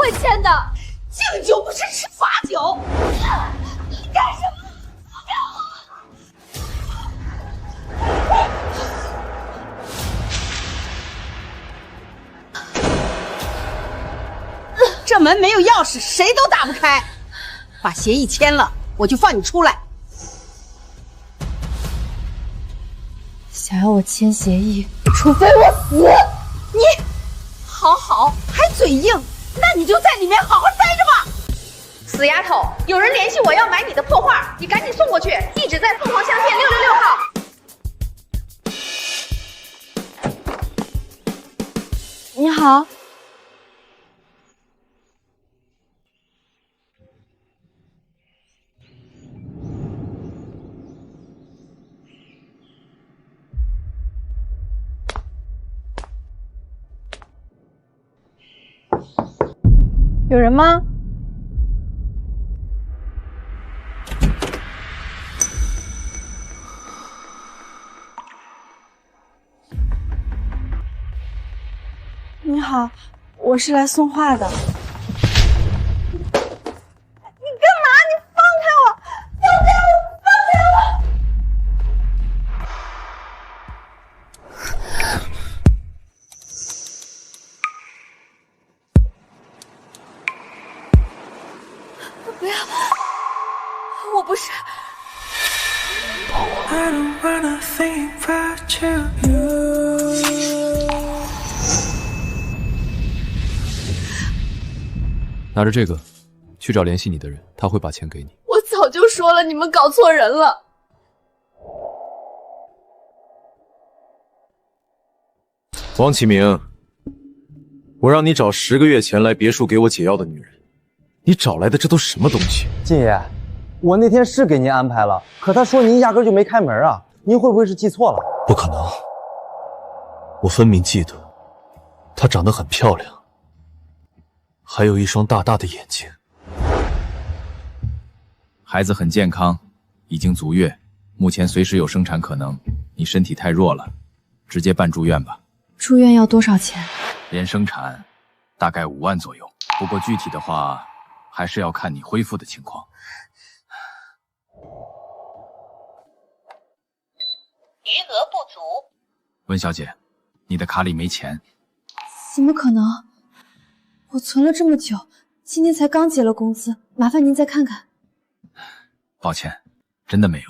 会签的。敬酒不是吃罚酒。干什么？这门没有钥匙，谁都打不开。把协议签了，我就放你出来。想要我签协议，除非我死。你，好，还嘴硬，那你就在里面好好待着吧。死丫头，有人联系我要买你的破画，你赶紧送过去，地址在凤凰相店666号。你好。有人吗？你好，我是来送画的。你干嘛？你放开我！放开我！放开我！不要！我不是。I don't wanna think about you. 拿着这个，去找联系你的人，他会把钱给你。我早就说了，你们搞错人了。王启明，我让你找10个月前来别墅给我解药的女人，你找来的这都什么东西？靳爷，我那天是给您安排了，可他说您压根就没开门啊，您会不会是记错了？不可能，我分明记得，她长得很漂亮。还有一双大大的眼睛。孩子很健康，已经足月，目前随时有生产可能。你身体太弱了，直接办住院吧。住院要多少钱？连生产大概5万左右，不过具体的话还是要看你恢复的情况。余额不足。温小姐，你的卡里没钱。怎么可能？我存了这么久，今天才刚结了工资，麻烦您再看看。抱歉，真的没有。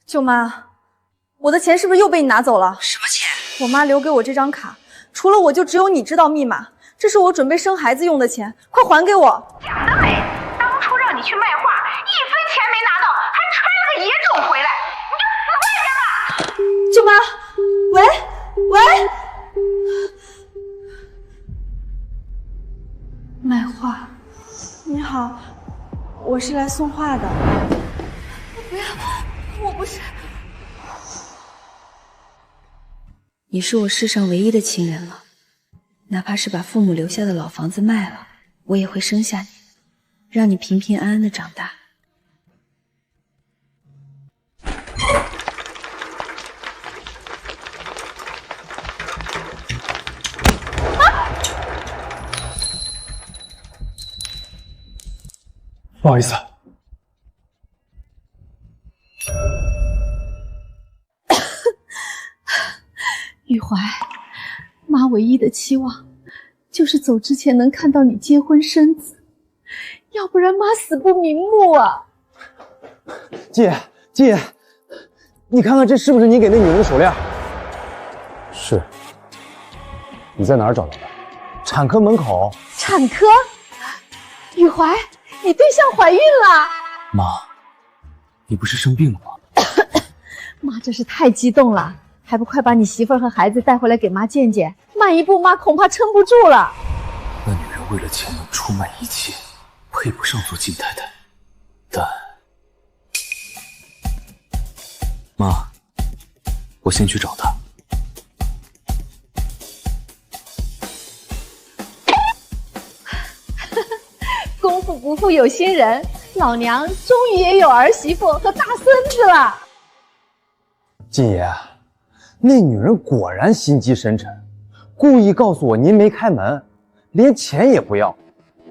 舅妈，我的钱是不是又被你拿走了？什么钱？我妈留给我这张卡，除了我就只有你知道密码，这是我准备生孩子用的钱，快还给我！假的美，当初让你去卖画，1分钱没拿到，还揣了个野种回来，你就死外边吧！舅妈，喂，卖画，你好，我是来送画的。不要，我不是。你是我世上唯一的亲人了，哪怕是把父母留下的老房子卖了，我也会生下你，让你平平安安的长大。不好意思。玉怀，妈唯一的期望就是走之前能看到你结婚生子，要不然妈死不瞑目啊！姐，你看看这是不是你给那女人的手链？是。你在哪儿找到的？产科门口。产科？玉怀，你对象怀孕了？妈，你不是生病了吗？妈真是太激动了，还不快把你媳妇儿和孩子带回来给妈见见？慢一步，妈恐怕撑不住了。那女人为了钱能出卖一切，配不上做金太太。但，妈，我先去找她。功夫不负有心人，老娘终于也有儿媳妇和大孙子了。晋爷，那女人果然心机深沉，故意告诉我您没开门，连钱也不要，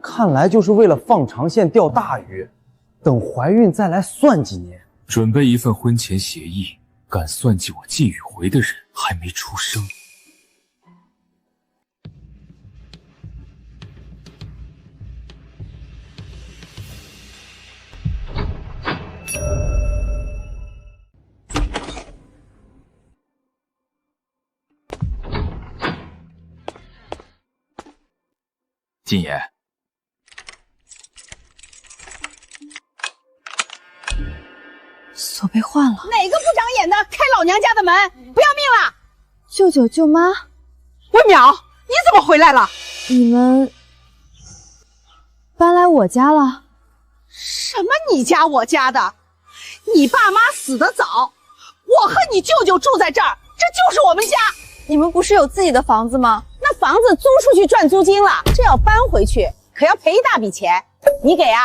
看来就是为了放长线钓大鱼，等怀孕再来算几年。准备一份婚前协议，敢算计我季宇回的人还没出生。晋爷，锁被换了。哪个不长眼的开老娘家的门？不要命了！舅舅舅妈，文淼，你怎么回来了？你们搬来我家了？什么你家我家的？你爸妈死得早，我和你舅舅住在这儿，这就是我们家。你们不是有自己的房子吗？那房子租出去赚租金了，这要搬回去可要赔一大笔钱，你给啊？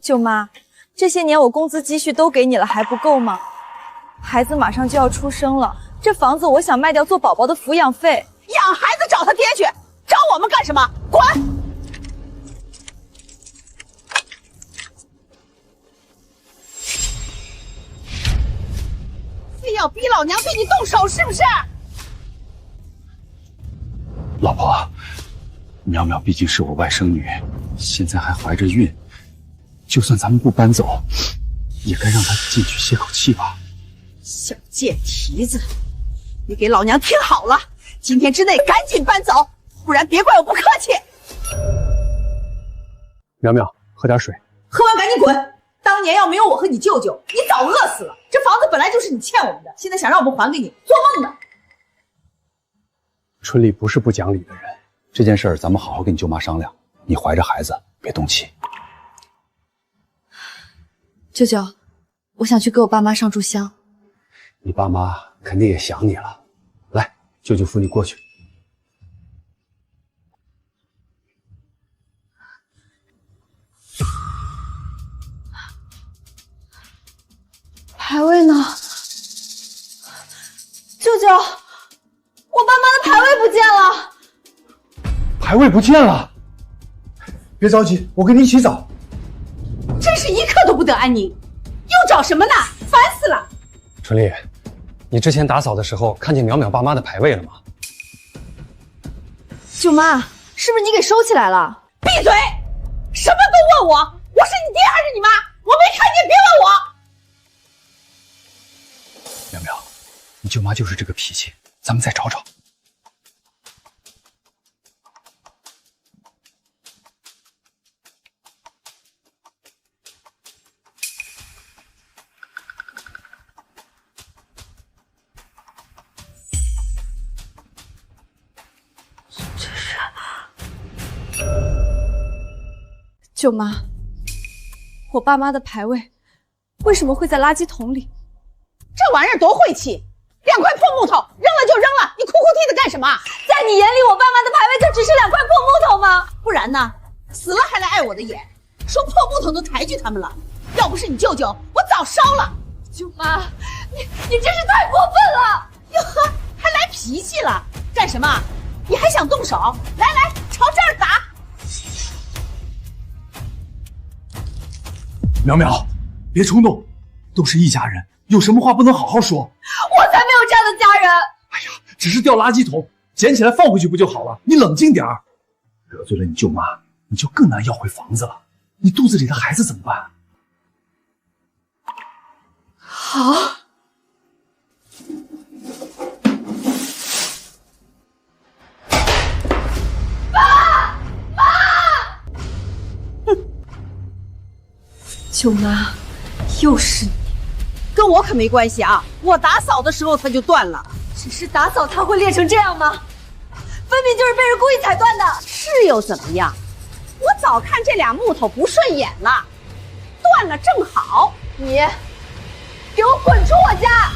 舅妈，这些年我工资积蓄都给你了，还不够吗？孩子马上就要出生了，这房子我想卖掉做宝宝的抚养费。养孩子找他爹去，找我们干什么？滚！非要逼老娘对你动手是不是？老婆，淼淼毕竟是我外甥女，现在还怀着孕，就算咱们不搬走，也该让她进去歇口气吧。小贱蹄子，你给老娘听好了，今天之内赶紧搬走，不然别怪我不客气。淼淼，喝点水。喝完赶紧滚！当年要没有我和你舅舅，你早饿死了。这房子本来就是你欠我们的，现在想让我们还给你，做梦呢！春丽不是不讲理的人，这件事儿咱们好好跟你舅妈商量。你怀着孩子，别动气。舅舅，我想去给我爸妈上炷香。你爸妈肯定也想你了，来，舅舅扶你过去。牌位呢？舅舅，我爸妈的牌位不见了。牌位不见了，别着急，我跟你一起找。真是一刻都不得安宁，又找什么呢？烦死了！春丽，你之前打扫的时候看见淼淼爸妈的牌位了吗？舅妈，是不是你给收起来了？闭嘴！什么都问我，我是你爹还是你妈？我没看见，别问我。淼淼，你舅妈就是这个脾气，咱们再找找。舅妈，我爸妈的牌位为什么会在垃圾桶里？这玩意儿多晦气！2块破木头，扔了就扔了，你哭哭啼的干什么？在你眼里，我爸妈的牌位就只是2块破木头吗？不然呢？死了还来碍我的眼，说破木头都抬举他们了。要不是你舅舅，我早烧了。舅妈，你真是太过分了！哟呵，还来脾气了？干什么？你还想动手？来来，朝这儿打！淼淼，别冲动，都是一家人，有什么话不能好好说？我才没有这样的家人！哎呀，只是掉垃圾桶，捡起来放回去不就好了？你冷静点儿，得罪了你舅妈，你就更难要回房子了。你肚子里的孩子怎么办？好。舅妈，又是你，跟我可没关系啊！我打扫的时候它就断了，只是打扫它会裂成这样吗？分明就是被人故意踩断的。是又怎么样？我早看这俩木头不顺眼了，断了正好。你，给我滚出我家！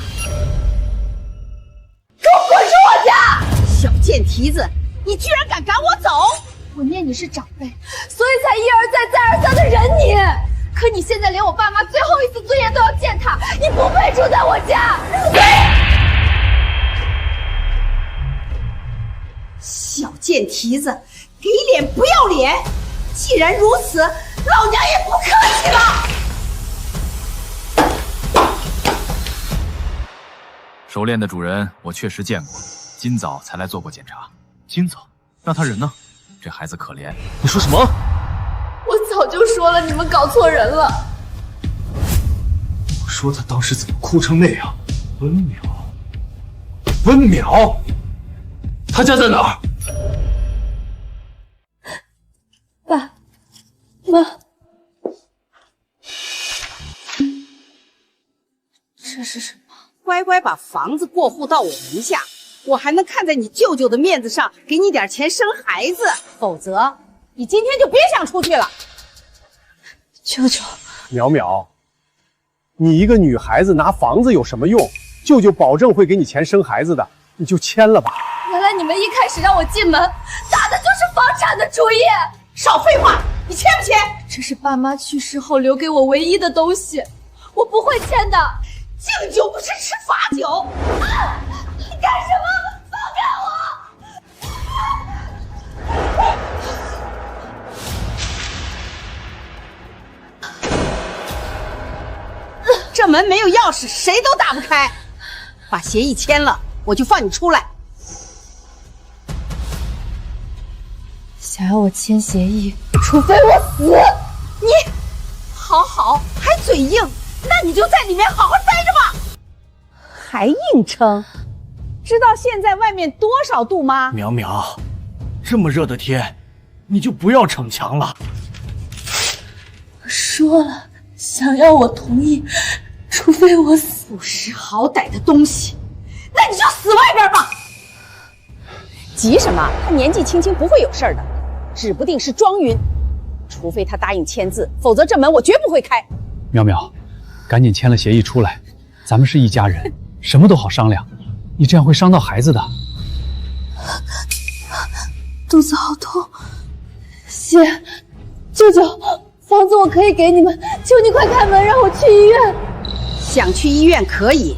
给我滚出我家！小贱蹄子，你居然敢赶我走！我念你是长辈，所以才一而再再而三的忍你。可你你不配住在我家！小贱蹄子，给脸不要脸！既然如此，老娘也不客气了。手链的主人我确实见过，今早才来做过检查。今早？那他人呢？这孩子可怜。你说什么？我早就说了，你们搞错人了。我说他当时怎么哭成那样？温淼，温淼，他家在哪儿？爸妈，这是什么？乖乖把房子过户到我名下，我还能看在你舅舅的面子上给你点钱生孩子，否则你今天就别想出去了。舅舅，淼淼，你一个女孩子拿房子有什么用？舅舅保证会给你钱生孩子的，你就签了吧。原来你们一开始让我进门，打的就是房产的主意。少废话，你签不签？这是爸妈去世后留给我唯一的东西，我不会签的。敬酒不是吃罚酒。啊！你干什么？放开我！这门没有钥匙，谁都打不开。把协议签了，我就放你出来。想要我签协议，除非我死。你，好，还嘴硬，那你就在里面好好待着吧。还硬撑？知道现在外面多少度吗？淼淼，这么热的天，你就不要逞强了。我说了，想要我同意，除非我死。不识好歹的东西，那你就死外边吧。急什么？他年纪轻轻，不会有事的，指不定是装晕。除非他答应签字，否则这门我绝不会开。淼淼，赶紧签了协议出来，咱们是一家人，什么都好商量。你这样会伤到孩子的。肚子好痛，姐，舅舅，房子我可以给你们，求你快开门，让我去医院。想去医院可以，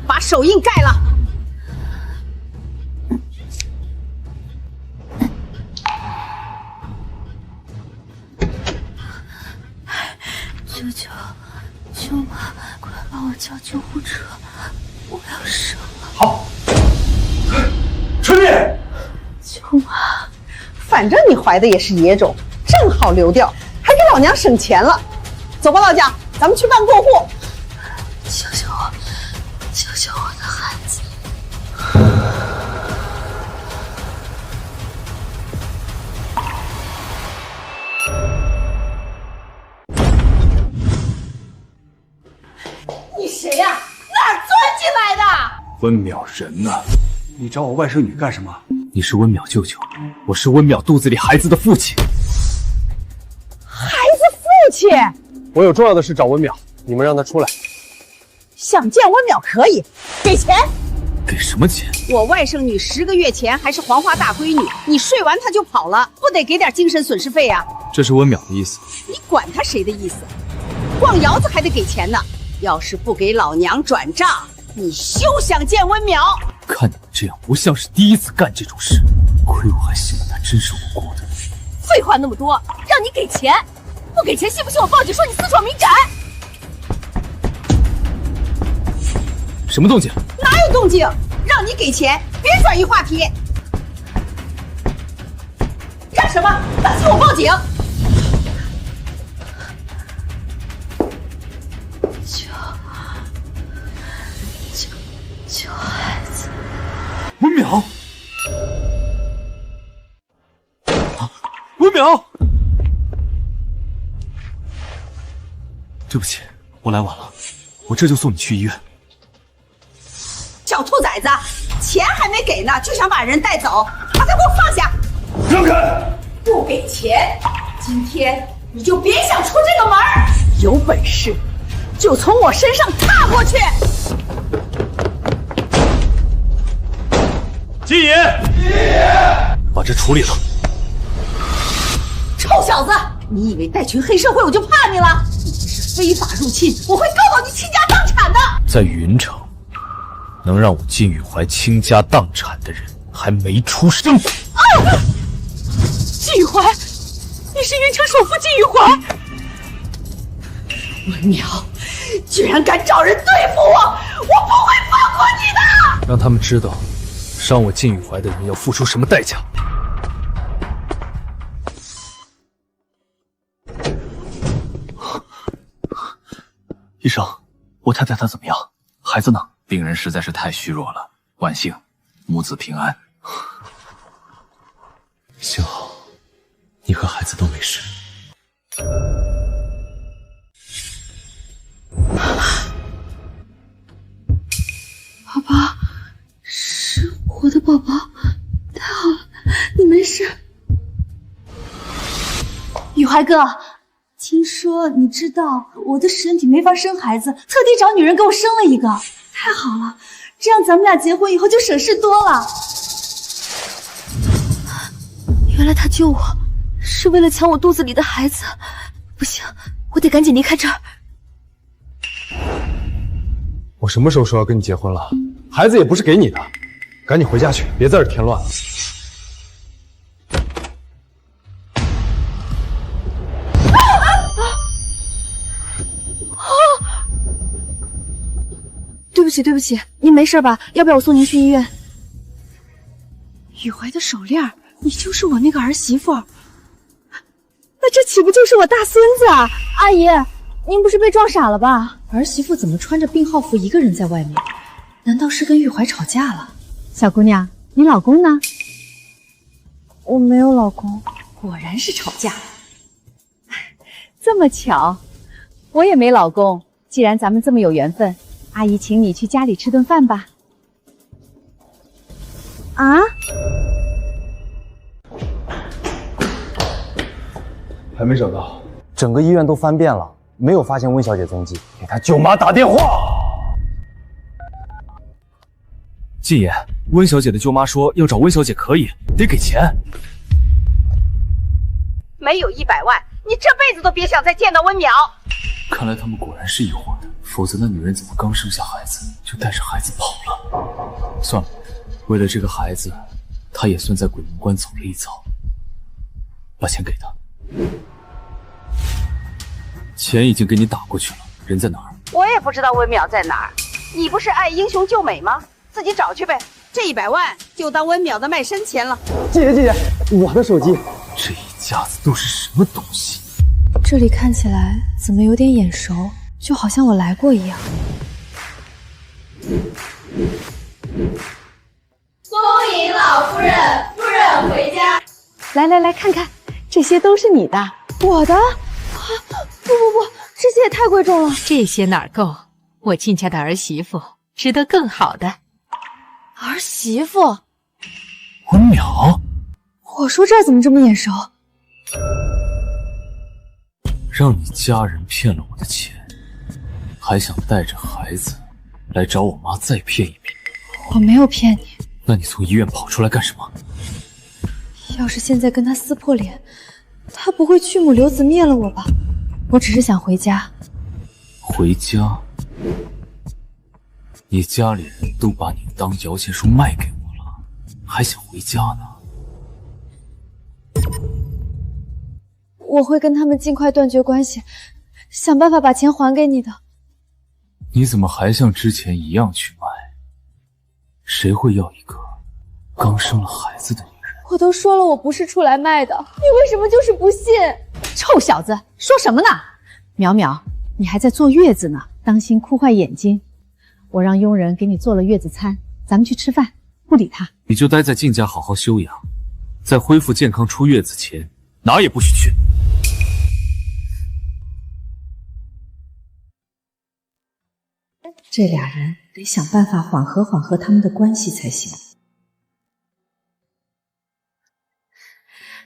把手印盖了。舅舅，舅妈，快帮我叫救护车，我要生了。好，春丽，舅妈，反正你怀的也是野种，正好流掉，还给老娘省钱了。走吧，老蒋，咱们去办过户。救救我，救救我的孩子！你谁呀？哪儿钻进来的？温淼人呢？你找我外甥女干什么？你是温淼舅舅，我是温淼肚子里孩子的父亲。孩子父亲？我有重要的事找温淼，你们让她出来。想见温淼可以，给钱。给什么钱？我外甥女10个月前还是黄花大闺女，你睡完她就跑了，不得给点精神损失费呀？这是温淼的意思。你管他谁的意思？逛窑子还得给钱呢。要是不给老娘转账，你休想见温淼。看你们这样，不像是第一次干这种事。亏我还信了他真是无辜的。废话那么多，让你给钱，不给钱信不信我报警说你私闯民宅？什么动静？哪有动静？让你给钱，别转移话题。干什么？担心我报警？救孩子！温淼，温淼，对不起，我来晚了，我这就送你去医院。小兔崽子，钱还没给呢，就想把人带走，把他给我放下！让开！不给钱，今天你就别想出这个门儿！有本事就从我身上踏过去！金爷，把这处理了。臭小子，你以为带群黑社会我就怕你了？你这是非法入侵，我会告到你倾家荡产的！在云城，能让我靳玉怀倾家荡产的人还没出生。靳玉怀，你是云城首富靳玉怀。文淼，居然敢找人对付我，我不会放过你的！让他们知道，伤我靳玉怀的人要付出什么代价。医生，我太太她怎么样？孩子呢？病人实在是太虚弱了，万幸，母子平安。幸好，你和孩子都没事。宝宝，是我的宝宝，太好了，你没事。雨怀哥，听说你知道我的身体没法生孩子，特地找女人给我生了一个，太好了，这样咱们俩结婚以后就省事多了。原来他救我是为了抢我肚子里的孩子，不行，我得赶紧离开这儿。我什么时候说要跟你结婚了？孩子也不是给你的，赶紧回家去，别在这添乱了。对不起，对不起，您没事吧？要不要我送您去医院？雨怀的手链，你就是我那个儿媳妇，那这岂不就是我大孙子啊？阿姨，您不是被撞傻了吧？儿媳妇怎么穿着病号服一个人在外面？难道是跟玉怀吵架了？小姑娘，你老公呢？我没有老公。果然是吵架。这么巧，我也没老公。既然咱们这么有缘分，阿姨请你去家里吃顿饭吧。啊？还没找到，整个医院都翻遍了，没有发现温小姐踪迹。给她舅妈打电话。靳爷，温小姐的舅妈说要找温小姐可以，得给钱。没有100万，你这辈子都别想再见到温淼。看来他们果然是一伙的，否则那女人怎么刚生下孩子就带着孩子跑了？算了，为了这个孩子，她也算在鬼门关走了一遭。把钱给她。钱已经给你打过去了，人在哪儿？我也不知道温淼在哪儿。你不是爱英雄救美吗？自己找去呗。这100万就当温淼的卖身钱了。姐姐，我的手机。这一家子都是什么东西？这里看起来怎么有点眼熟，就好像我来过一样。恭迎老夫人，夫人回家。来，看看，这些都是你的。我的？不，这些也太贵重了。这些哪儿够？我靳家的儿媳妇值得更好的。儿媳妇？温淼？我说这儿怎么这么眼熟？让你家人骗了我的钱，还想带着孩子来找我妈再骗一遍。我没有骗你。那你从医院跑出来干什么？要是现在跟他撕破脸，他不会去母留子灭了我吧？我只是想回家。回家？你家里人都把你当摇钱树卖给我了，还想回家呢？我会跟他们尽快断绝关系，想办法把钱还给你的。你怎么还像之前一样去卖？谁会要一个刚生了孩子的女人？我都说了我不是出来卖的，你为什么就是不信？臭小子，说什么呢？淼淼，你还在坐月子呢，当心哭坏眼睛。我让佣人给你做了月子餐，咱们去吃饭。不理他，你就待在靳家好好休养，在恢复健康出月子前，哪也不许去。这俩人得想办法缓和缓和他们的关系才行。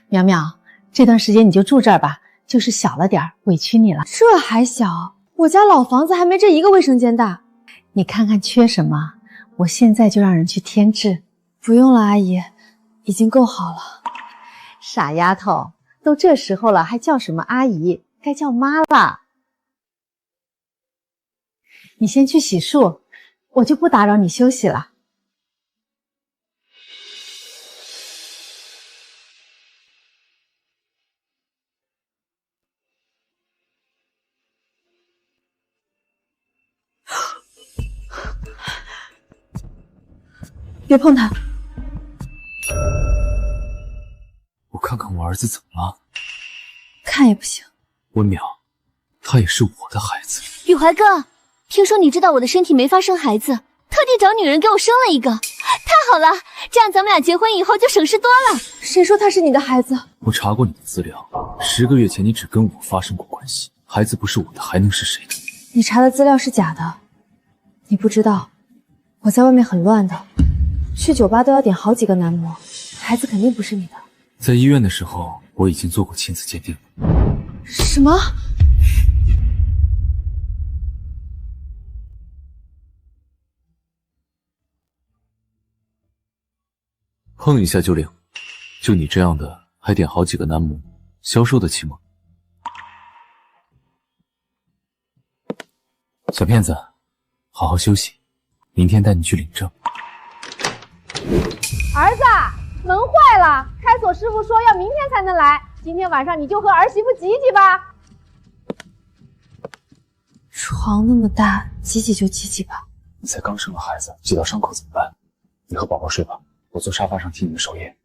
淼淼，这段时间你就住这儿吧，就是小了点，委屈你了。这还小，我家老房子还没这一个卫生间大。你看看缺什么，我现在就让人去添置。不用了，阿姨，已经够好了。傻丫头，都这时候了，还叫什么阿姨？该叫妈了。你先去洗漱，我就不打扰你休息了。别碰他！我看看我儿子怎么了？看也不行。温淼，他也是我的孩子。雨怀哥，听说你知道我的身体没法生孩子，特地找女人给我生了一个，太好了，这样咱们俩结婚以后就省事多了。谁说他是你的孩子？我查过你的资料，10个月前你只跟我发生过关系，孩子不是我的，还能是谁的？你查的资料是假的，你不知道，我在外面很乱的，去酒吧都要点好几个男模，孩子肯定不是你的。在医院的时候，我已经做过亲子鉴定。什么？碰一下就领，就你这样的还点好几个男模，消受得起吗？小骗子，好好休息，明天带你去领证。儿子，门坏了，开锁师傅说要明天才能来，今天晚上你就和儿媳妇挤挤吧。床那么大，挤挤就挤挤吧。你才刚生了孩子，挤到伤口怎么办？你和宝宝睡吧，我坐沙发上替你们守夜。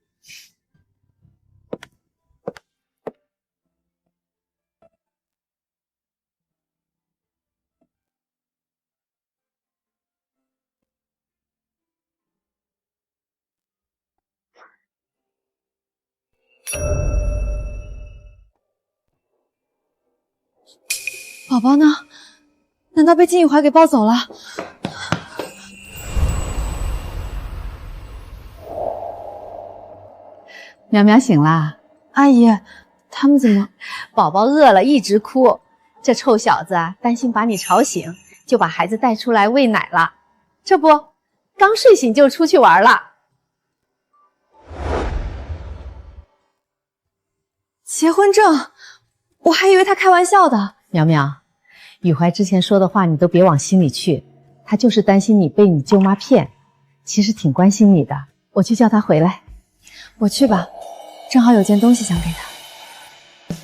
宝宝呢？难道被金宇怀给抱走了？苗苗醒啦？阿姨，他们怎么？宝宝饿了，一直哭。这臭小子啊，担心把你吵醒，就把孩子带出来喂奶了。这不，刚睡醒就出去玩了。结婚证，我还以为他开玩笑的。苗苗，宇怀之前说的话你都别往心里去，他就是担心你被你舅妈骗，其实挺关心你的。我去叫他回来。我去吧，正好有件东西想给他。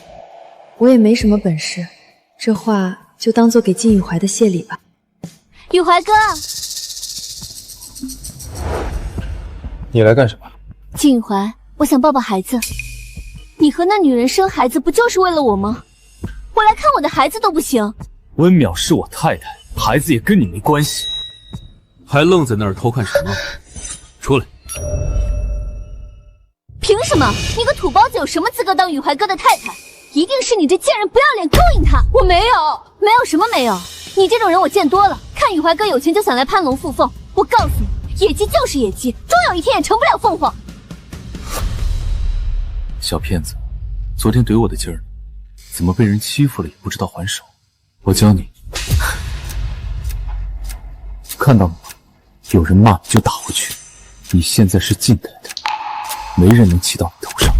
我也没什么本事，这话就当做给金宇怀的谢礼吧。宇怀哥，你来干什么？金宇怀，我想抱抱孩子。你和那女人生孩子不就是为了我吗？我来看我的孩子都不行。温淼是我太太，孩子也跟你没关系。还愣在那儿偷看什么？出来！凭什么？你个土包子有什么资格当宇怀哥的太太？一定是你这贱人不要脸勾引他！我没有，没有什么没有。你这种人我见多了，看宇怀哥有钱就想来攀龙附凤。我告诉你，野鸡就是野鸡，终有一天也成不了凤凰。小骗子，昨天怼我的劲儿，怎么被人欺负了也不知道还手？我教你，看到了吗？有人骂你就打回去。你现在是静态的，没人能骑到你头上。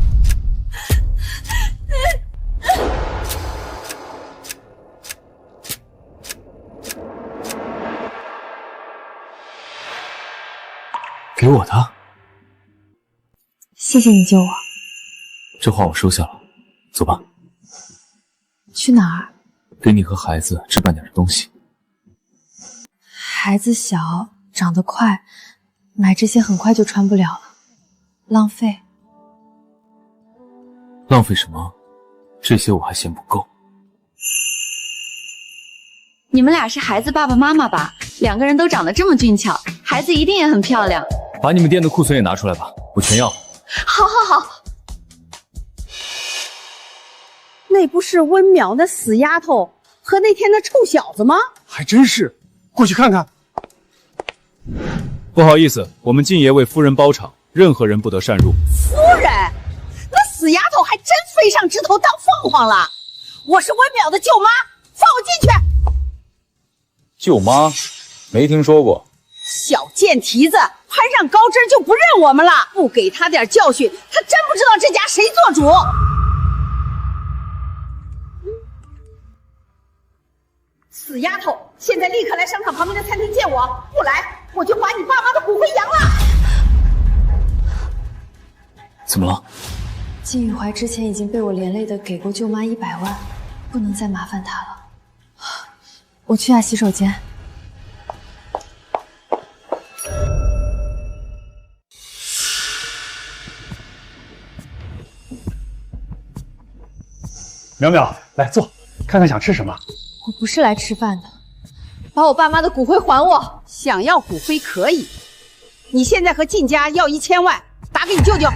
给我的。谢谢你救我。这话我收下了，走吧。去哪儿？给你和孩子置办点东西。孩子小，长得快，买这些很快就穿不了了，浪费。浪费什么？这些我还嫌不够。你们俩是孩子爸爸妈妈吧？两个人都长得这么俊俏，孩子一定也很漂亮。把你们店的库存也拿出来吧，我全要。好好好。那不是温淼那死丫头和那天那臭小子吗？还真是，过去看看。不好意思，我们晋爷为夫人包场，任何人不得擅入。夫人，那死丫头还真飞上枝头当凤凰了。我是温淼的舅妈，放我进去。舅妈，没听说过。小贱蹄子，攀上高枝就不认我们了，不给他点教训，他真不知道这家谁做主。死丫头，现在立刻来商场旁边的餐厅见我，不来我就把你爸妈的骨灰扬了。怎么了？靳玉怀之前已经被我连累的给过舅妈100万，不能再麻烦她了。我去下洗手间。淼淼，来坐，看看想吃什么。我不是来吃饭的，把我爸妈的骨灰还我。想要骨灰可以，你现在和靳家要1000万，打给你舅舅。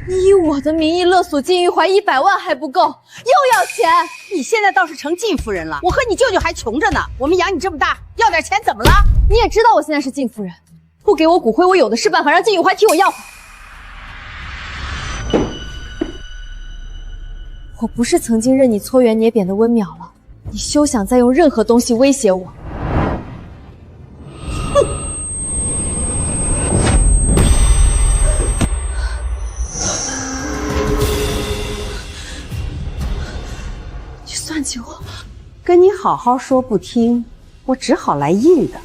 你以我的名义勒索靳玉怀100万还不够，又要钱。你现在倒是成靳夫人了，我和你舅舅还穷着呢，我们养你这么大，要点钱怎么了？你也知道我现在是靳夫人，不给我骨灰，我有的是办法让靳玉怀替我要回。我不是曾经任你搓圆捏扁的温淼了，你休想再用任何东西威胁我。你算计我，跟你好好说不听，我只好来硬的了。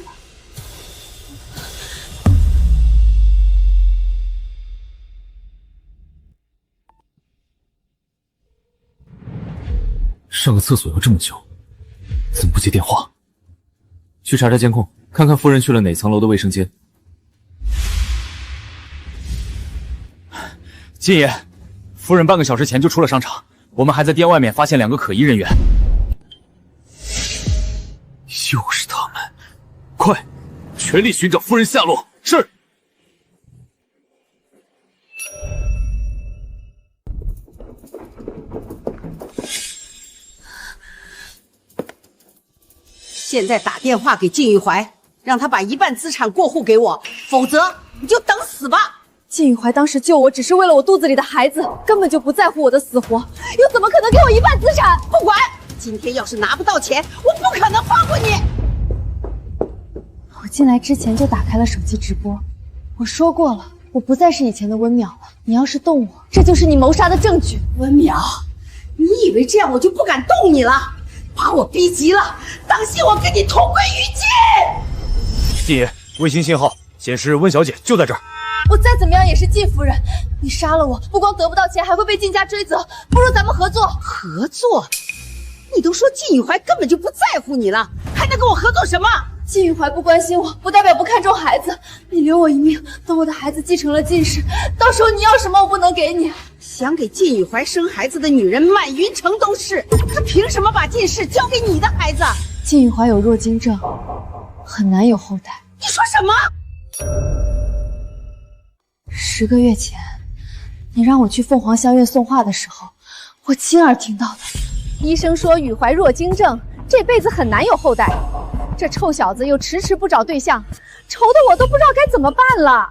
上个厕所要这么久，怎么不接电话？去查查监控，看看夫人去了哪层楼的卫生间。靳爷，夫人半个小时前就出了商场，我们还在店外面发现2个可疑人员。又是他们！快，全力寻找夫人下落。是。现在打电话给靳玉怀，让他把1半资产过户给我，否则你就等死吧。靳玉怀当时救我只是为了我肚子里的孩子，根本就不在乎我的死活，又怎么可能给我1半资产？不管，今天要是拿不到钱，我不可能放过你。我进来之前就打开了手机直播，我说过了，我不再是以前的温淼了。你要是动我，这就是你谋杀的证据。温淼，你以为这样我就不敢动你了？把我逼急了，当心我跟你同归于尽！靳爷，卫星信号显示温小姐就在这儿。我再怎么样也是靳夫人，你杀了我，不光得不到钱，还会被靳家追责。不如咱们合作。合作？你都说靳玉怀根本就不在乎你了，还能跟我合作什么？靳玉怀不关心我，不代表不看重孩子。你留我一命，等我的孩子继承了靳氏，到时候你要什么我不能给你。想给靳玉怀生孩子的女人满云城都是，她凭什么把靳氏交给你的孩子？靳玉怀有弱精症，很难有后代。你说什么？10个月前，你让我去凤凰香苑送话的时候，我亲耳听到的。医生说玉怀弱精症，这辈子很难有后代。这臭小子又迟迟不找对象，愁得我都不知道该怎么办了。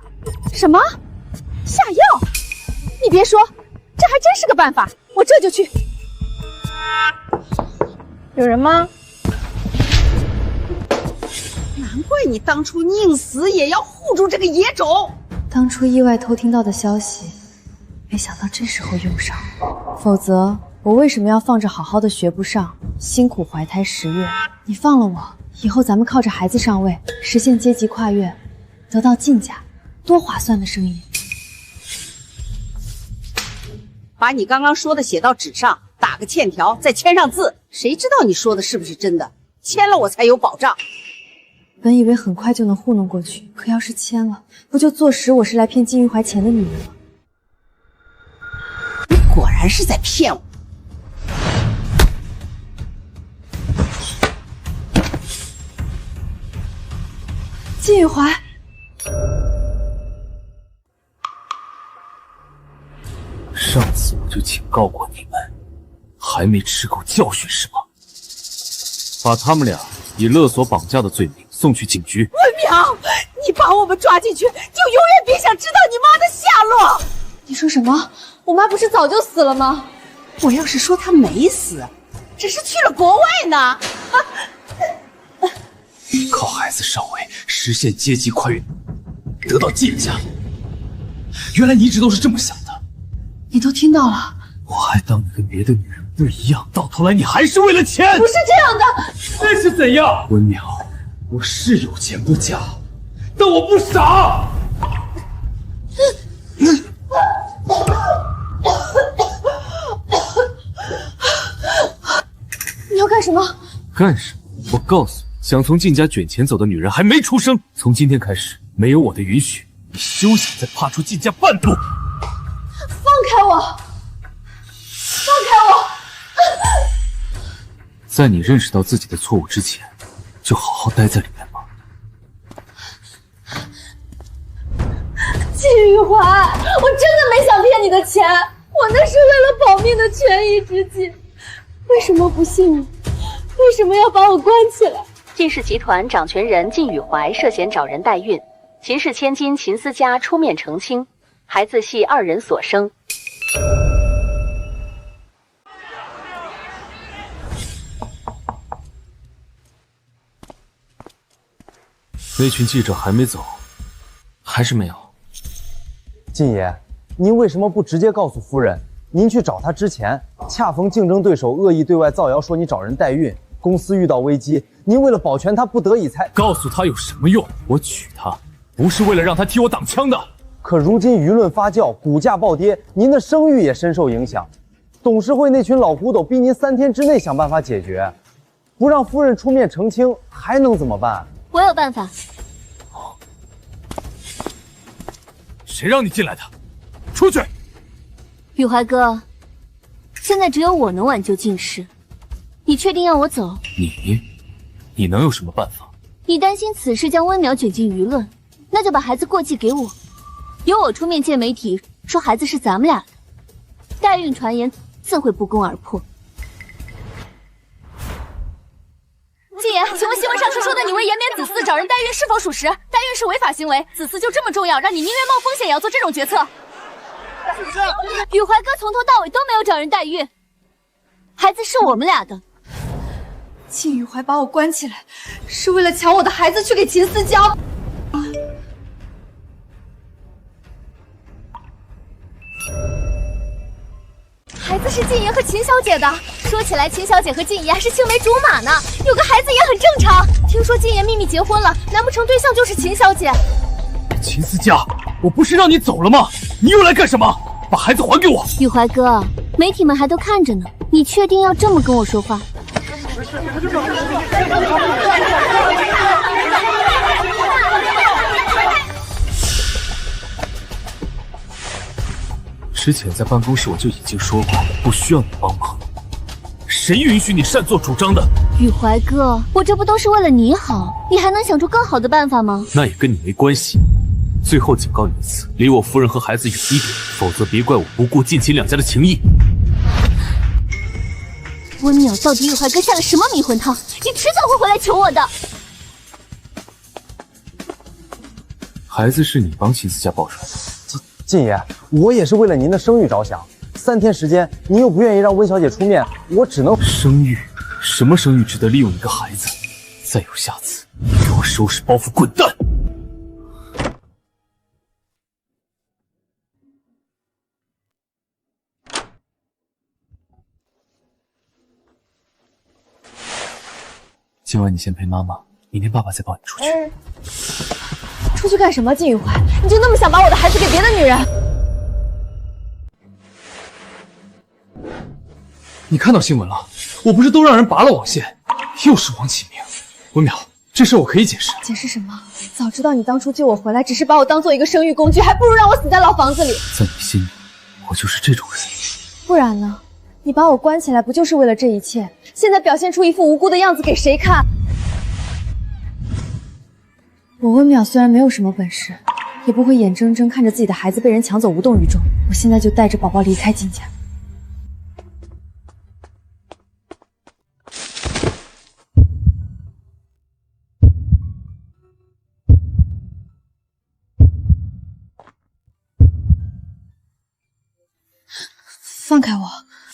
什么？下药？你别说，这还真是个办法，我这就去。有人吗？难怪你当初宁死也要护住这个野种。当初意外偷听到的消息，没想到这时候用上，否则我为什么要放着好好的学不上，辛苦怀胎10月？你放了我，以后咱们靠着孩子上位，实现阶级跨越，得到靳家，多划算的生意！把你刚刚说的写到纸上，打个欠条，再签上字，谁知道你说的是不是真的？签了我才有保障。本以为很快就能糊弄过去，可要是签了，不就坐实我是来骗靳玉怀钱的女人了？你果然是在骗我！靳玉怀，上次我就警告过你们，还没吃够教训是吗？把他们俩以勒索绑架的罪名送去警局。文淼，你把我们抓进去，就永远别想知道你妈的下落。你说什么？我妈不是早就死了吗？我要是说她没死，只是去了国外呢。靠孩子上位，实现阶级跨越，得到靳家。原来你一直都是这么想的。你都听到了。我还当你跟别的女人不一样，到头来你还是为了钱。不是这样的。那是怎样？温淼，我是有钱不假，但我不傻。你要干什么？干什么？我告诉你，想从靳家卷钱走的女人还没出生。从今天开始，没有我的允许，你休想再踏出靳家半步！放开我！放开我！在你认识到自己的错误之前，就好好待在里面吧。季玉怀，我真的没想骗你的钱，我那是为了保命的权宜之计。为什么不信你？为什么要把我关起来？靳氏集团掌权人靳宇怀涉嫌找人代孕，秦氏千金秦思佳出面澄清，孩子系2人所生。那群记者还没走，还是没有。靳爷，您为什么不直接告诉夫人？您去找她之前，恰逢竞争对手恶意对外造谣说你找人代孕，公司遇到危机，您为了保全她，不得已才告诉她有什么用？我娶她不是为了让她替我挡枪的。可如今舆论发酵，股价暴跌，您的声誉也深受影响。董事会那群老古董逼您3天之内想办法解决，不让夫人出面澄清，还能怎么办？我有办法。谁让你进来的？出去！宇怀哥，现在只有我能挽救靳氏，你确定要我走？你能有什么办法？你担心此事将温淼卷进舆论，那就把孩子过继给我，由我出面见媒体说孩子是咱们俩的，代孕传言自会不攻而破。靳爷，请问新闻上说的你为延绵子嗣找人代孕是否属实？代孕是违法行为，子嗣就这么重要，让你宁愿冒风险也要做这种决策？宇怀哥从头到尾都没有找人代孕，孩子是我们俩的。靳宇怀把我关起来，是为了抢我的孩子去给秦思娇。孩子是靳爷和秦小姐的，说起来秦小姐和靳爷还是青梅竹马呢，有个孩子也很正常。听说靳爷秘密结婚了，难不成对象就是秦小姐？秦思佳，我不是让你走了吗？你又来干什么？把孩子还给我！宇怀哥，媒体们还都看着呢，你确定要这么跟我说话？之前在办公室我就已经说过，不需要你帮忙。谁允许你擅作主张的？宇怀哥，我这不都是为了你好，你还能想出更好的办法吗？那也跟你没关系。最后警告你一次，离我夫人和孩子远一点，否则别怪我不顾近秦两家的情谊。温淼到底宇怀哥下了什么迷魂汤？你迟早会回来求我的。孩子是你帮秦思佳抱出来的。靳爷，我也是为了您的声誉着想。3天时间，您又不愿意让温小姐出面，我只能……声誉？什么声誉值得利用一个孩子？再有下次，你给我收拾包袱滚蛋！今晚你先陪妈妈，明天爸爸再抱你出去。出去干什么？靳宇怀，你就那么想把我的孩子给别的女人？你看到新闻了？我不是都让人拔了网线，又是王启明。温淼，这事我可以解释。解释什么？早知道你当初救我回来只是把我当做一个生育工具，还不如让我死在老房子里。在你心里，我就是这种人。不然呢？你把我关起来不就是为了这一切？现在表现出一副无辜的样子给谁看？我温淼虽然没有什么本事，也不会眼睁睁看着自己的孩子被人抢走无动于衷。我现在就带着宝宝离开靳家。放开我！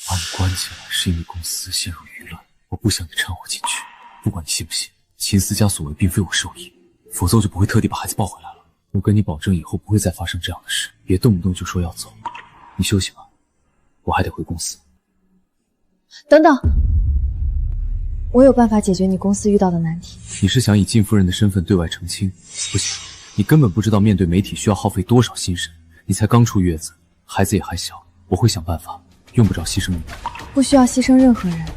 把你关起来是因为公司陷入舆论，我不想你掺和进去。不管你信不信，秦思佳所为并非我授意，否则我就不会特地把孩子抱回来了。我跟你保证，以后不会再发生这样的事。别动不动就说要走，你休息吧，我还得回公司。等等，我有办法解决你公司遇到的难题。你是想以靳夫人的身份对外澄清？不行，你根本不知道面对媒体需要耗费多少心神。你才刚出月子，孩子也还小，我会想办法，用不着牺牲你。不需要牺牲任何人，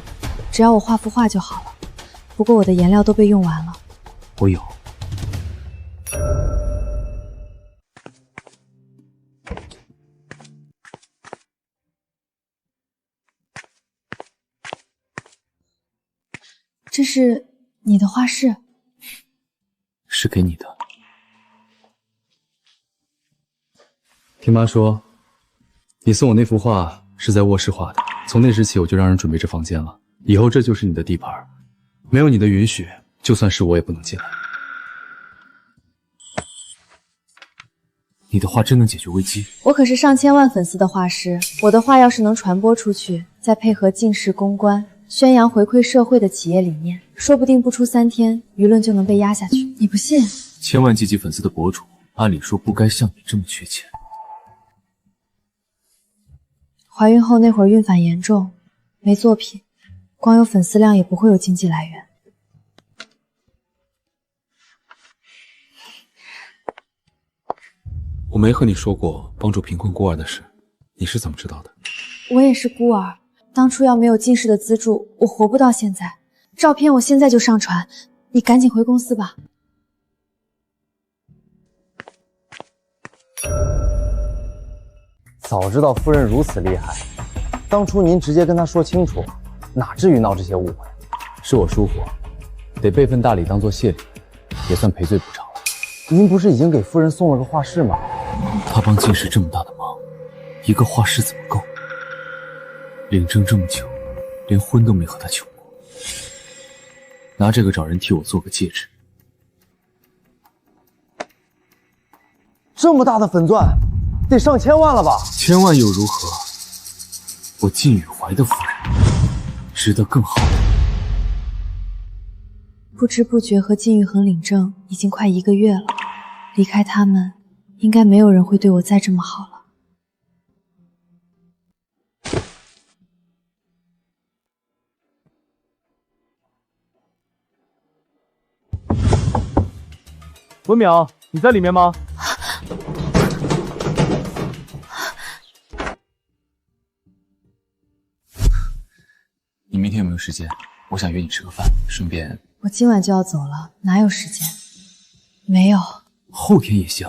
只要我画幅画就好了。不过我的颜料都被用完了。我有。这是你的画室？是给你的。听妈说，你送我那幅画是在卧室画的，从那时起我就让人准备这房间了。以后这就是你的地盘，没有你的允许，就算是我也不能进来。你的画真能解决危机？我可是上千万粉丝的画师，我的画要是能传播出去，再配合近视公关，宣扬回馈社会的企业理念，说不定不出3天，舆论就能被压下去。你不信？千万计级粉丝的博主，按理说不该像你这么缺钱。怀孕后那会儿孕反严重，没作品，光有粉丝量也不会有经济来源。我没和你说过帮助贫困孤儿的事，你是怎么知道的？我也是孤儿，当初要没有近视的资助，我活不到现在。照片我现在就上传，你赶紧回公司吧。早知道夫人如此厉害，当初您直接跟她说清楚，哪至于闹这些误会？是我疏忽，得备份大礼当做谢礼，也算赔罪补偿了。您不是已经给夫人送了个画室吗？他帮靳氏这么大的忙，一个画室怎么够？领证这么久，连婚都没和他求过，拿这个找人替我做个戒指。这么大的粉钻，得上千万了吧？千万又如何？我靳宇怀的夫人，值得更好的。不知不觉和靳玉衡领证已经快1个月了，离开他们，应该没有人会对我再这么好了。文淼，你在里面吗？你明天有没有时间？我想约你吃个饭，顺便……我今晚就要走了，哪有时间？没有。后天也行。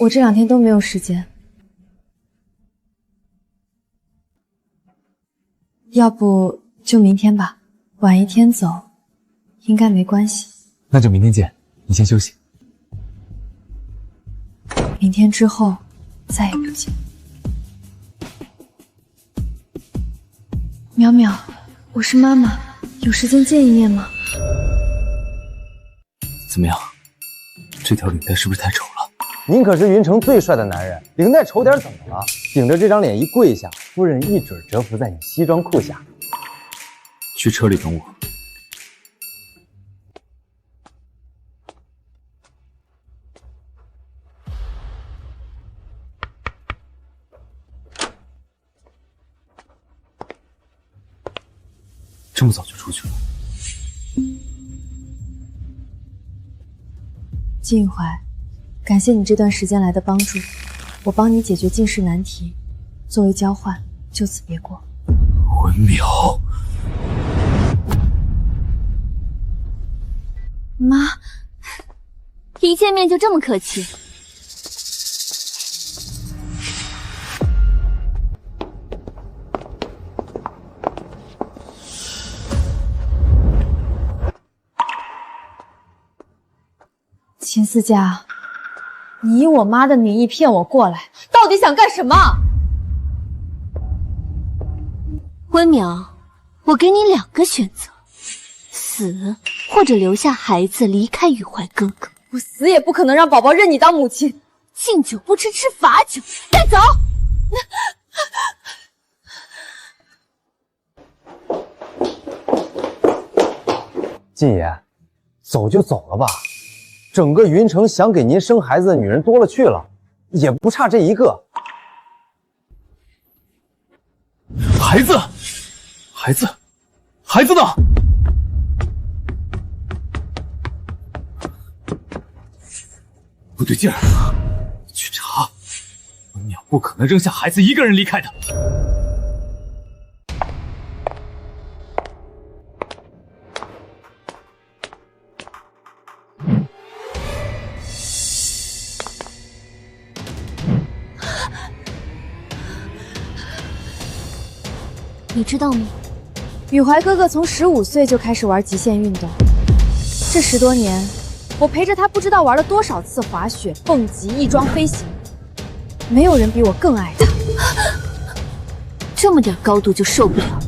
我这2天都没有时间。要不就明天吧，晚1天走，应该没关系。那就明天见，你先休息。明天之后再也不见。淼淼，我是妈妈，有时间见一面吗？怎么样？这条领带是不是太丑了？您可是云城最帅的男人，领带丑点怎么了？顶着这张脸一跪下，夫人一准折服在你西装裤下。去车里等我。这么早就出去了？靳玉怀，感谢你这段时间来的帮助，我帮你解决近视难题，作为交换，就此别过。文淼，妈，一见面就这么客气。秦思佳，你以我妈的名义骗我过来，到底想干什么？温淼，我给你2个选择，死或者留下孩子离开宇怀哥哥。我死也不可能让宝宝认你当母亲。敬酒不吃吃罚酒，带走。靳爷，走就走了吧。整个云城想给您生孩子的女人多了去了，也不差这一个。孩子呢？不对劲儿，去查。文淼不可能扔下孩子一个人离开的。你知道吗？雨怀哥哥从15岁就开始玩极限运动，这10多年，我陪着他不知道玩了多少次滑雪、蹦极、翼装飞行，没有人比我更爱他。这么点高度就受不了，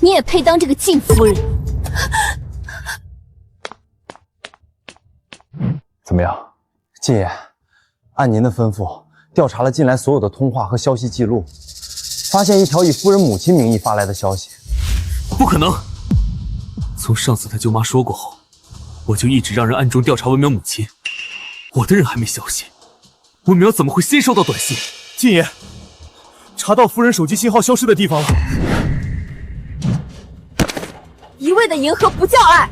你也配当这个晋夫人？怎么样，晋爷？按您的吩咐，调查了近来所有的通话和消息记录，发现一条以夫人母亲名义发来的消息。不可能！从上次他舅妈说过后，我就一直让人暗中调查文淼母亲。我的人还没消息，文淼怎么会先收到短信？晋爷，查到夫人手机信号消失的地方了。一味的迎合不叫爱。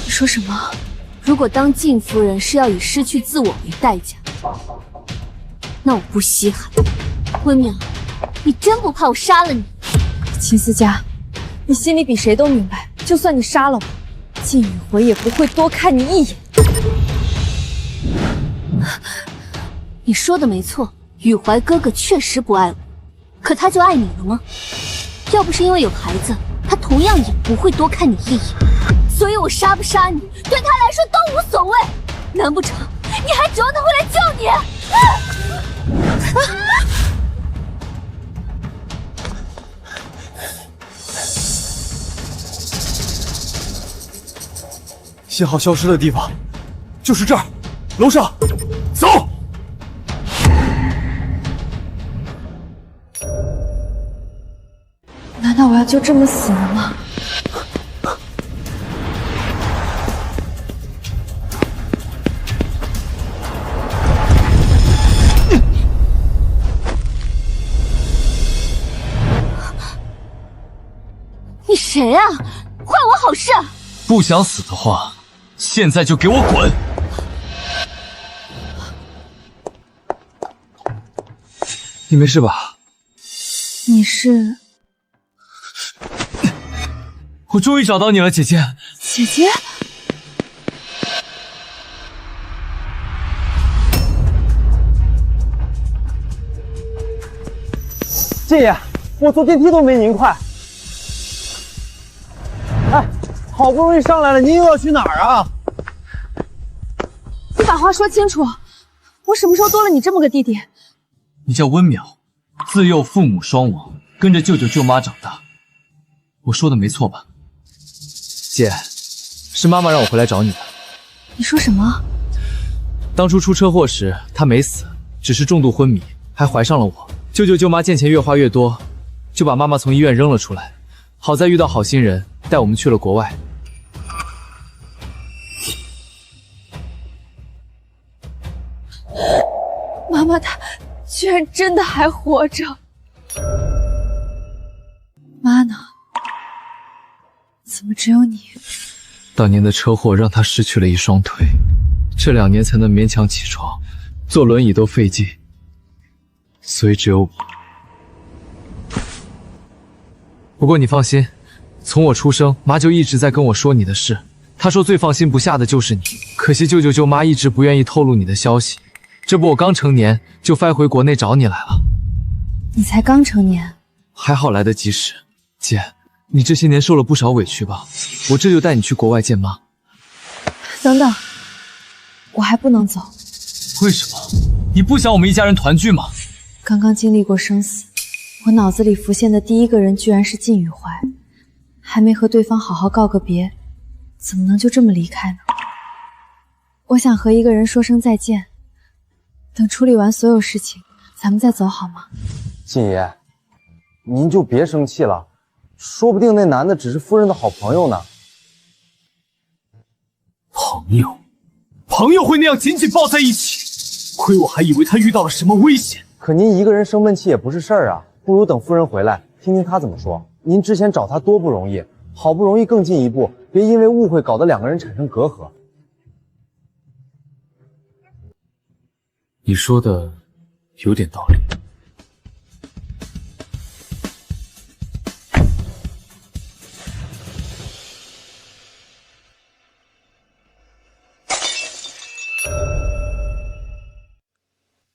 你说什么？如果当晋夫人是要以失去自我为代价，那我不稀罕。温淼，你真不怕我杀了你？秦思佳，你心里比谁都明白，就算你杀了我，晋宇回也不会多看你一眼。你说的没错，雨怀哥哥确实不爱我，可他就爱你了吗？要不是因为有孩子，他同样也不会多看你一眼。所以我杀不杀你，对他来说都无所谓。难不成你还指望他会来救你？信号消失的地方，就是这儿，楼上，走。难道我要就这么死了吗？你谁啊？坏我好事！不想死的话，现在就给我滚！你没事吧？你是？我终于找到你了，姐姐。姐姐？晋爷，我坐电梯都没您快。哎，好不容易上来了，您又要去哪儿啊？你把话说清楚，我什么时候多了你这么个弟弟？你叫温淼，自幼父母双亡，跟着舅舅舅妈长大。我说的没错吧？姐，是妈妈让我回来找你的。你说什么？当初出车祸时，她没死，只是重度昏迷，还怀上了我。舅舅舅妈见钱越花越多，就把妈妈从医院扔了出来。好在遇到好心人，带我们去了国外。妈妈她居然真的还活着。妈呢？怎么只有你？当年的车祸让她失去了一双腿，这2年才能勉强起床，坐轮椅都费劲，所以只有我。不过你放心，从我出生，妈就一直在跟我说你的事。她说最放心不下的就是你，可惜舅舅舅妈一直不愿意透露你的消息。这不我刚成年就飞回国内找你来了。你才刚成年，还好来得及时。姐，你这些年受了不少委屈吧？我这就带你去国外见妈。等等，我还不能走。为什么？你不想我们一家人团聚吗？刚刚经历过生死，我脑子里浮现的第一个人居然是靳宇怀，还没和对方好好告个别，怎么能就这么离开呢？我想和一个人说声再见，等处理完所有事情，咱们再走好吗？晋爷，您就别生气了，说不定那男的只是夫人的好朋友呢。朋友？朋友会那样紧紧抱在一起？亏我还以为他遇到了什么危险。可您一个人生闷气也不是事儿啊，不如等夫人回来，听听她怎么说。您之前找她多不容易，好不容易更进一步，别因为误会搞得2个人产生隔阂。你说的有点道理。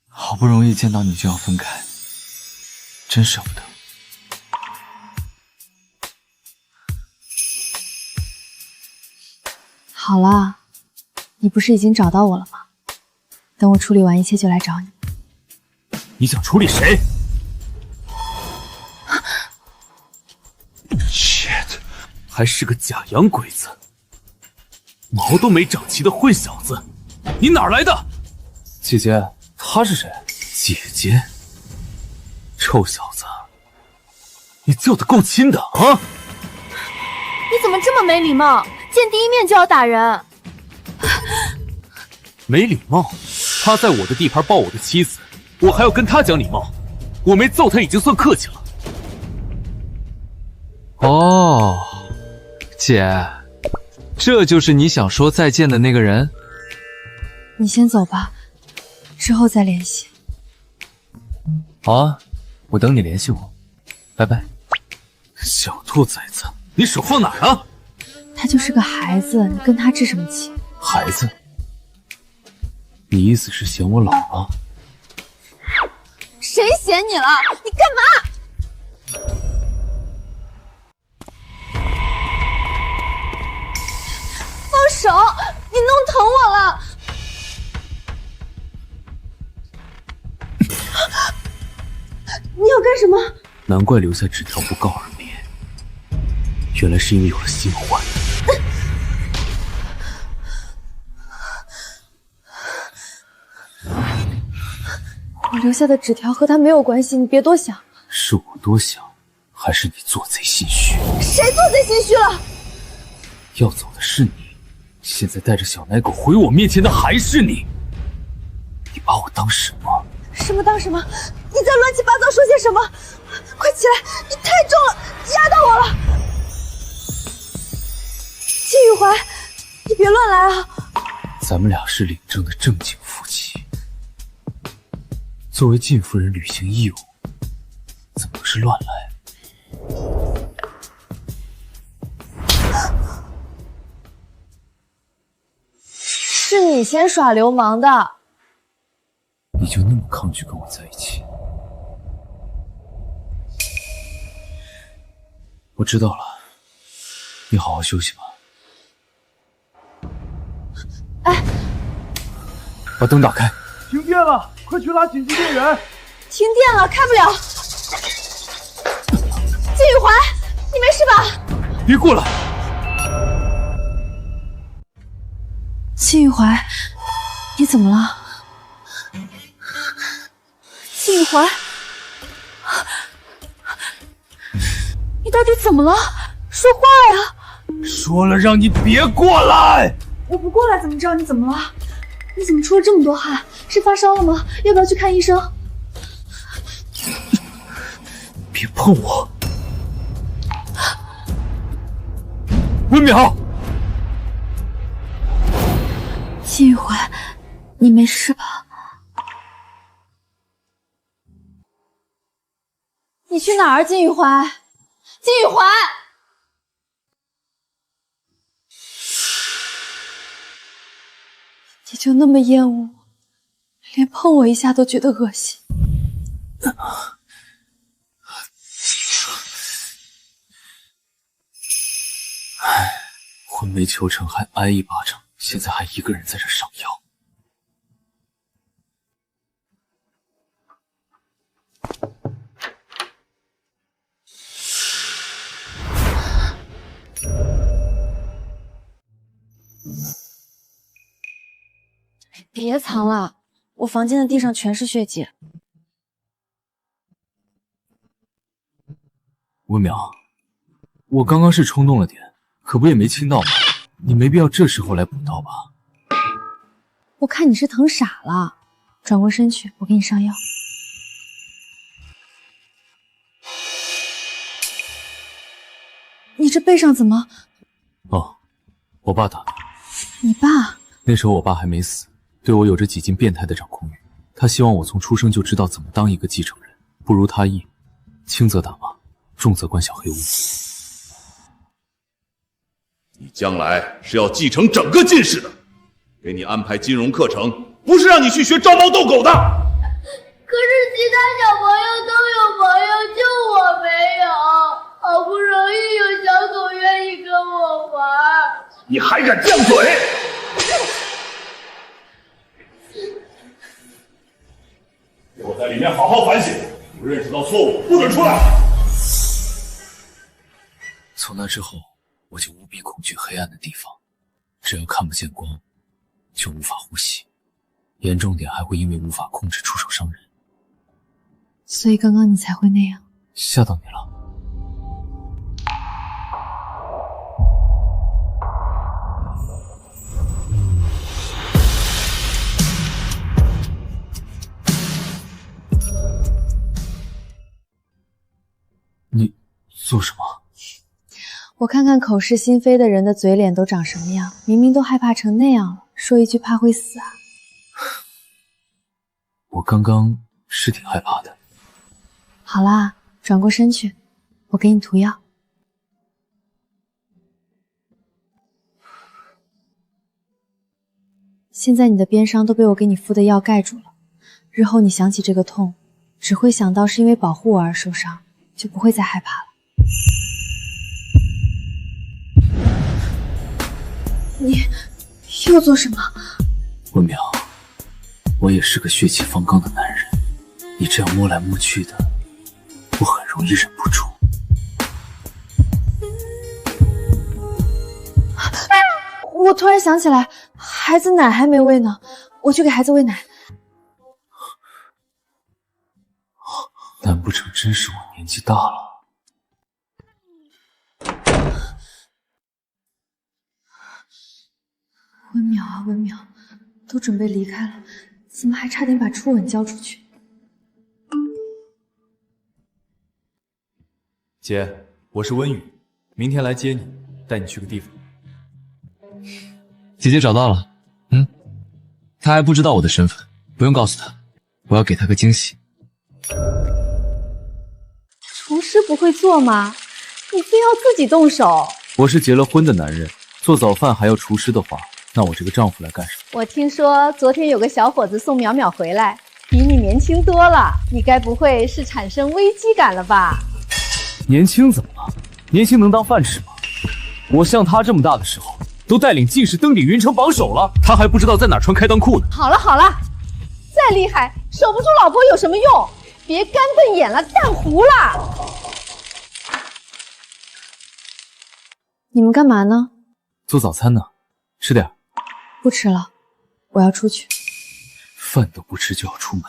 好不容易见到你就要分开，真舍不得。好了，你不是已经找到我了吗？等我处理完一切就来找你。你想处理谁？shit， 还是个假洋鬼子，毛都没长齐的混小子，你哪儿来的？姐姐，他是谁？姐姐，臭小子，你叫的够亲的啊！你怎么这么没礼貌？见第一面就要打人？没礼貌？他在我的地盘抱我的妻子，我还要跟他讲礼貌？我没揍他已经算客气了。哦，姐，这就是你想说再见的那个人？你先走吧，之后再联系。好啊，我等你联系我，拜拜。小兔崽子，你手放哪儿啊？他就是个孩子，你跟他置什么气？孩子？你意思是嫌我老了？谁嫌你了？你干嘛？放手！你弄疼我了！你要干什么？难怪留下纸条不告而别，原来是因为有了新欢。我留下的纸条和他没有关系，你别多想。是我多想，还是你做贼心虚？谁做贼心虚了？要走的是你，现在带着小奶狗回我面前的还是你。你把我当什么？什么当什么？你在乱七八糟说些什么？快起来！你太重了，压到我了。季雨怀，你别乱来啊！咱们俩是领证的正经夫妻，作为靳夫人履行义务，怎么能是乱来？是你先耍流氓的。你就那么抗拒跟我在一起？我知道了，你好好休息吧。哎，把灯打开。停电了，快去拉紧急电源！停电了，开不了。季雨怀，你没事吧？别过来！季雨怀，你怎么了？季雨怀，你到底怎么了？说话呀！说了让你别过来！我不过来怎么知道你怎么了？你怎么出了这么多汗？是发烧了吗？要不要去看医生？别碰我！文淼，季雨怀，你没事吧？你去哪儿，季雨怀？季雨怀！你就那么厌恶我，连碰我一下都觉得恶心？唉，婚没求成还挨一巴掌，现在还一个人在这上药。别藏了，我房间的地上全是血迹。文淼，我刚刚是冲动了点，可不也没亲到吗？你没必要这时候来补刀吧？我看你是疼傻了，转过身去，我给你上药。你这背上怎么？哦，我爸打的。你爸？那时候我爸还没死，对我有着几近变态的掌控欲。他他希望我从出生就知道怎么当一个继承人，不如他意，轻则打骂，重则关小黑屋。你将来是要继承整个晋氏的，给你安排金融课程，不是让你去学招猫逗狗的。可是其他小朋友都有朋友，就我没有。好不容易有小狗愿意跟我玩，你还敢犟嘴？给我在里面好好反省，不认识到错误不准出来。从那之后，我就无比恐惧黑暗的地方，只要看不见光，就无法呼吸，严重点还会因为无法控制出手伤人。所以刚刚你才会那样。吓到你了？你做什么？我看看口是心非的人的嘴脸都长什么样，明明都害怕成那样了，说一句怕会死啊。我刚刚是挺害怕的。好啦，转过身去，我给你涂药。现在你的边伤都被我给你敷的药盖住了，日后你想起这个痛，只会想到是因为保护我而受伤，就不会再害怕了。你又做什么？温淼，我也是个血气方刚的男人，你这样摸来摸去的，我很容易忍不住。我突然想起来，孩子奶还没喂呢，我去给孩子喂奶。难不成真是我年纪大了？温淼啊温淼，都准备离开了，怎么还差点把初吻交出去？姐，我是温雨，明天来接你，带你去个地方。姐姐找到了，她还不知道我的身份，不用告诉她，我要给她个惊喜。厨师不会做吗？你非要自己动手？我是结了婚的男人，做早饭还要厨师的话，那我这个丈夫来干什么？我听说昨天有个小伙子送淼淼回来，比你年轻多了，你该不会是产生危机感了吧？年轻怎么了？年轻能当饭吃吗？我像他这么大的时候，都带领进士登顶云城榜首了，他还不知道在哪穿开裆裤呢。好了好了，再厉害守不住老婆有什么用？别干瞪眼了，蛋糊了。你们干嘛呢？做早餐呢，吃点。不吃了，我要出去。饭都不吃就要出门，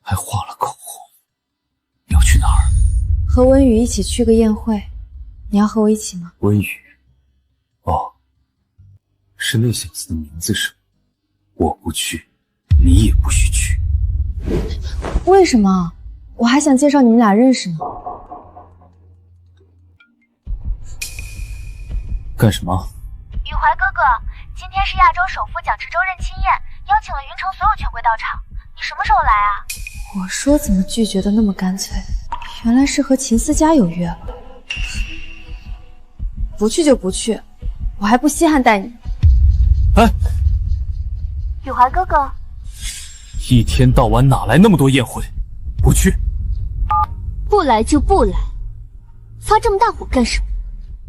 还画了口红。你要去哪儿？和温雨一起去个宴会，你要和我一起吗？温雨，哦，是那小子的名字是吗？我不去，你也不许去。为什么？我还想介绍你们俩认识呢。干什么？雨怀哥哥，今天是亚洲首富蒋池州认亲宴，邀请了云城所有权贵到场，你什么时候来啊？我说怎么拒绝的那么干脆，原来是和秦思佳有约了。不去就不去，我还不稀罕带你。哎，雨怀哥哥，一天到晚哪来那么多宴会？不去。不来就不来，发这么大火干什么？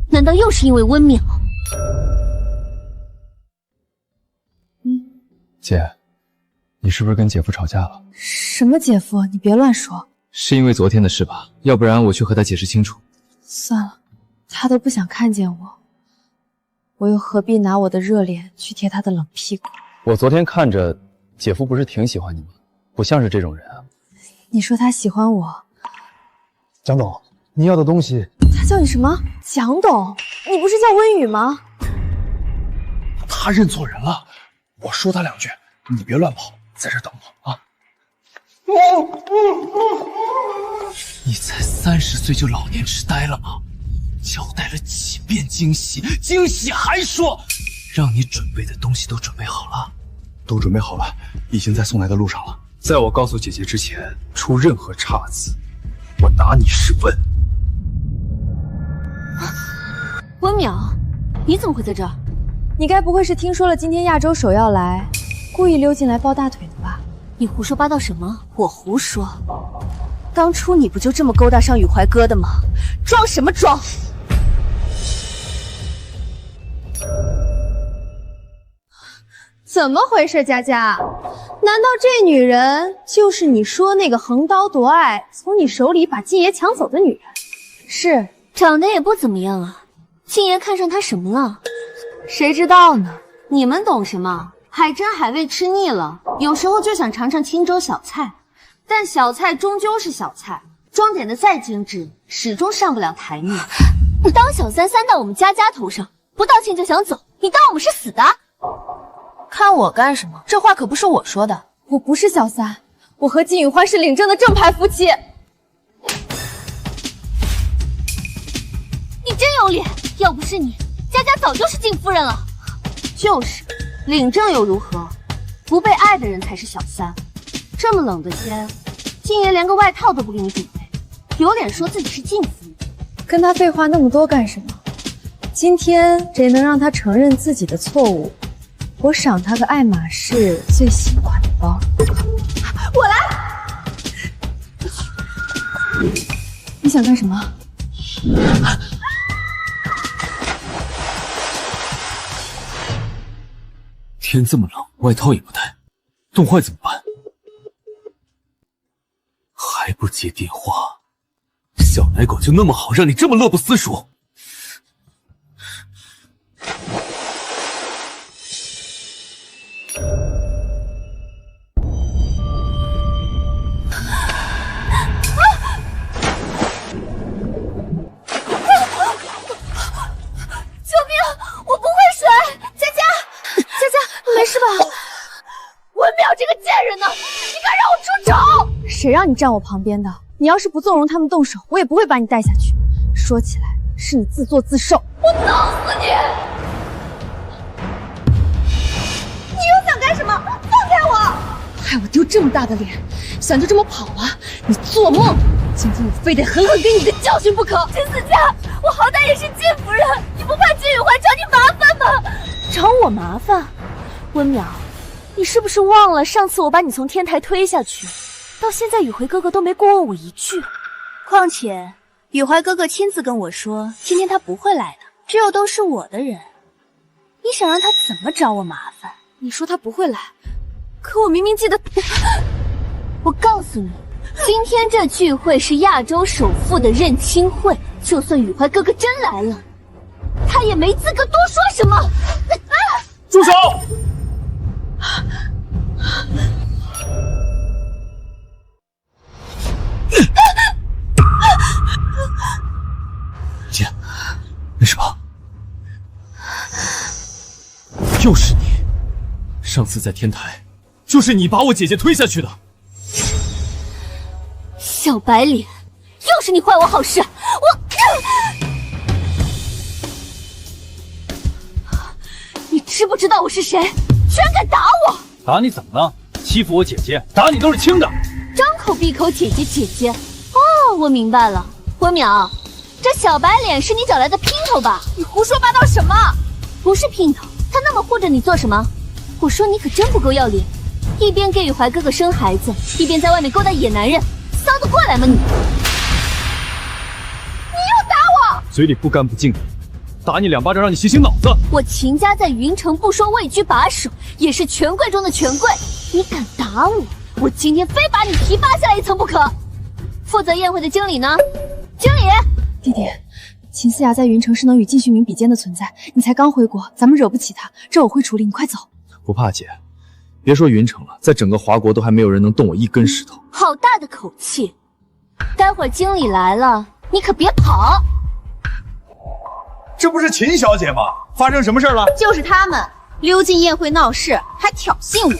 难道又是因为温淼？姐，你是不是跟姐夫吵架了？什么姐夫？你别乱说。是因为昨天的事吧？要不然我去和他解释清楚。算了，他都不想看见我，我又何必拿我的热脸去贴他的冷屁股？我昨天看着姐夫不是挺喜欢你吗？不像是这种人啊。你说他喜欢我？蒋董，你要的东西。他叫你什么？蒋董？你不是叫温雨吗？他认错人了，我说他两句，你别乱跑，在这等我啊。你才30岁就老年痴呆了吗？交代了几遍惊喜，惊喜还说让你准备的东西都准备好了？都准备好了，已经在送来的路上了。在我告诉姐姐之前出任何岔子，我拿你是问。温淼，你怎么会在这儿？你该不会是听说了今天亚洲首要来，故意溜进来抱大腿的吧？你胡说八道什么？我胡说。当初你不就这么勾搭上宇怀哥的吗？装什么装？怎么回事，佳佳？难道这女人就是你说那个横刀夺爱，从你手里把晋爷抢走的女人？是，长得也不怎么样啊。晋爷看上她什么了？谁知道呢？你们懂什么？海珍海味吃腻了，有时候就想尝尝清粥小菜，但小菜终究是小菜，装点的再精致，始终上不了台面。你当小三三到我们佳佳头上，不道歉就想走，你当我们是死的？看我干什么？这话可不是我说的。我不是小三，我和金宇欢是领证的正牌夫妻。你真有脸！要不是你，佳佳早就是晋夫人了。就是，领证又如何？不被爱的人才是小三。这么冷的天，晋爷连个外套都不给你准备，有脸说自己是晋夫人？跟他废话那么多干什么？今天谁能让他承认自己的错误，我赏他个爱马仕最新款的包。我来。你想干什么？天这么冷，外套也不带，冻坏怎么办？还不接电话？小奶狗就那么好，让你这么乐不思蜀？救命！我不会水！佳佳，佳佳，没事吧？文淼这个贱人呢！你敢让我出手？谁让你站我旁边的？你要是不纵容他们动手，我也不会把你带下去。说起来，是你自作自受。我弄死你！你又想干什么？放开我！害我丢这么大的脸，想就这么跑了？你做梦！今天我非得狠狠给你一个教训不可！陈思佳，我好歹也是晋夫人，你不怕晋宇怀找你麻烦吗？找我麻烦？温淼，你是不是忘了上次我把你从天台推下去，到现在宇怀哥哥都没过问我一句？况且宇怀哥哥亲自跟我说，今天他不会来的，只有都是我的人。你想让他怎么找我麻烦？你说他不会来，可我明明记得……我告诉你，今天这聚会是亚洲首富的认亲会，就算宇怀哥哥真来了，他也没资格多说什么。住手！姐，没事吧？又是你！上次在天台，就是你把我姐姐推下去的。小白脸，又是你坏我好事！你知不知道我是谁？居然敢打我！打你怎么了？欺负我姐姐，打你都是轻的。张口闭口姐姐姐姐。哦，我明白了，温淼，这小白脸是你找来的姘头吧？你胡说八道什么？不是姘头，他那么护着你做什么？我说你可真不够要脸，一边给宇怀哥哥生孩子，一边在外面勾搭野男人，骚得过来吗你？你又打我！嘴里不干不净的，打你2巴掌让你醒醒脑子。我秦家在云城不说位居把守，也是权贵中的权贵，你敢打我，我今天非把你皮扒下来一层不可。负责宴会的经理呢？经理，弟弟，秦思雅在云城是能与靳旭明比肩的存在，你才刚回国，咱们惹不起他，这我会处理，你快走。不怕姐，别说云城了，在整个华国都还没有人能动我一根石头。好大的口气！待会儿经理来了，你可别跑。这不是秦小姐吗？发生什么事了？就是他们溜进宴会闹事，还挑衅我。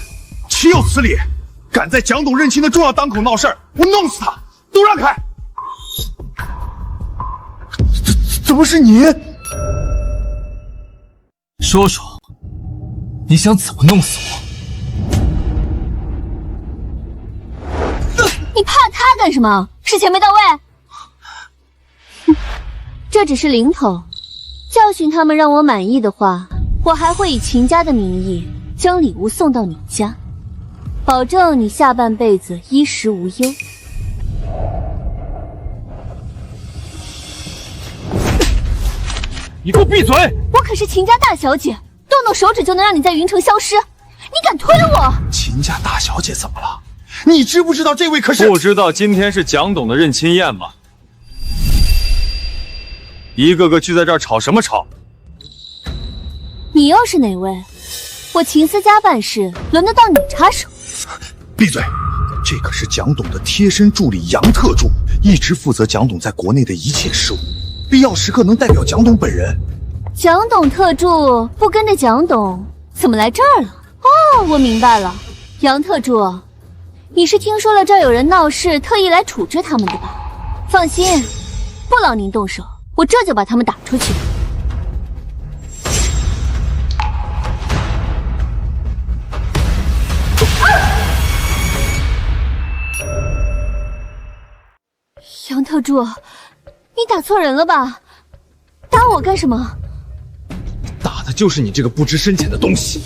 岂有此理！敢在蒋董认亲的重要当口闹事儿，我弄死他！都让开！怎么是你？说说，你想怎么弄死我？你怕他干什么？是钱没到位？这只是零头，教训他们让我满意的话，我还会以秦家的名义将礼物送到你家，保证你下半辈子衣食无忧。你给我闭嘴！我可是秦家大小姐，动动手指就能让你在云城消失，你敢推我？秦家大小姐怎么了？你知不知道这位可是？不知道今天是蒋董的认亲宴吗？一个个聚在这儿吵什么吵？你又是哪位？我秦思家办事，轮得到你插手？闭嘴！这可是蒋董的贴身助理杨特助，一直负责蒋董在国内的一切事务，必要时刻能代表蒋董本人。蒋董特助不跟着蒋董，怎么来这儿了？哦，我明白了，杨特助，你是听说了这儿有人闹事，特意来处置他们的吧？放心，不劳您动手，我这就把他们打出去。杨特助，你打错人了吧？打我干什么？打的就是你这个不知深浅的东西！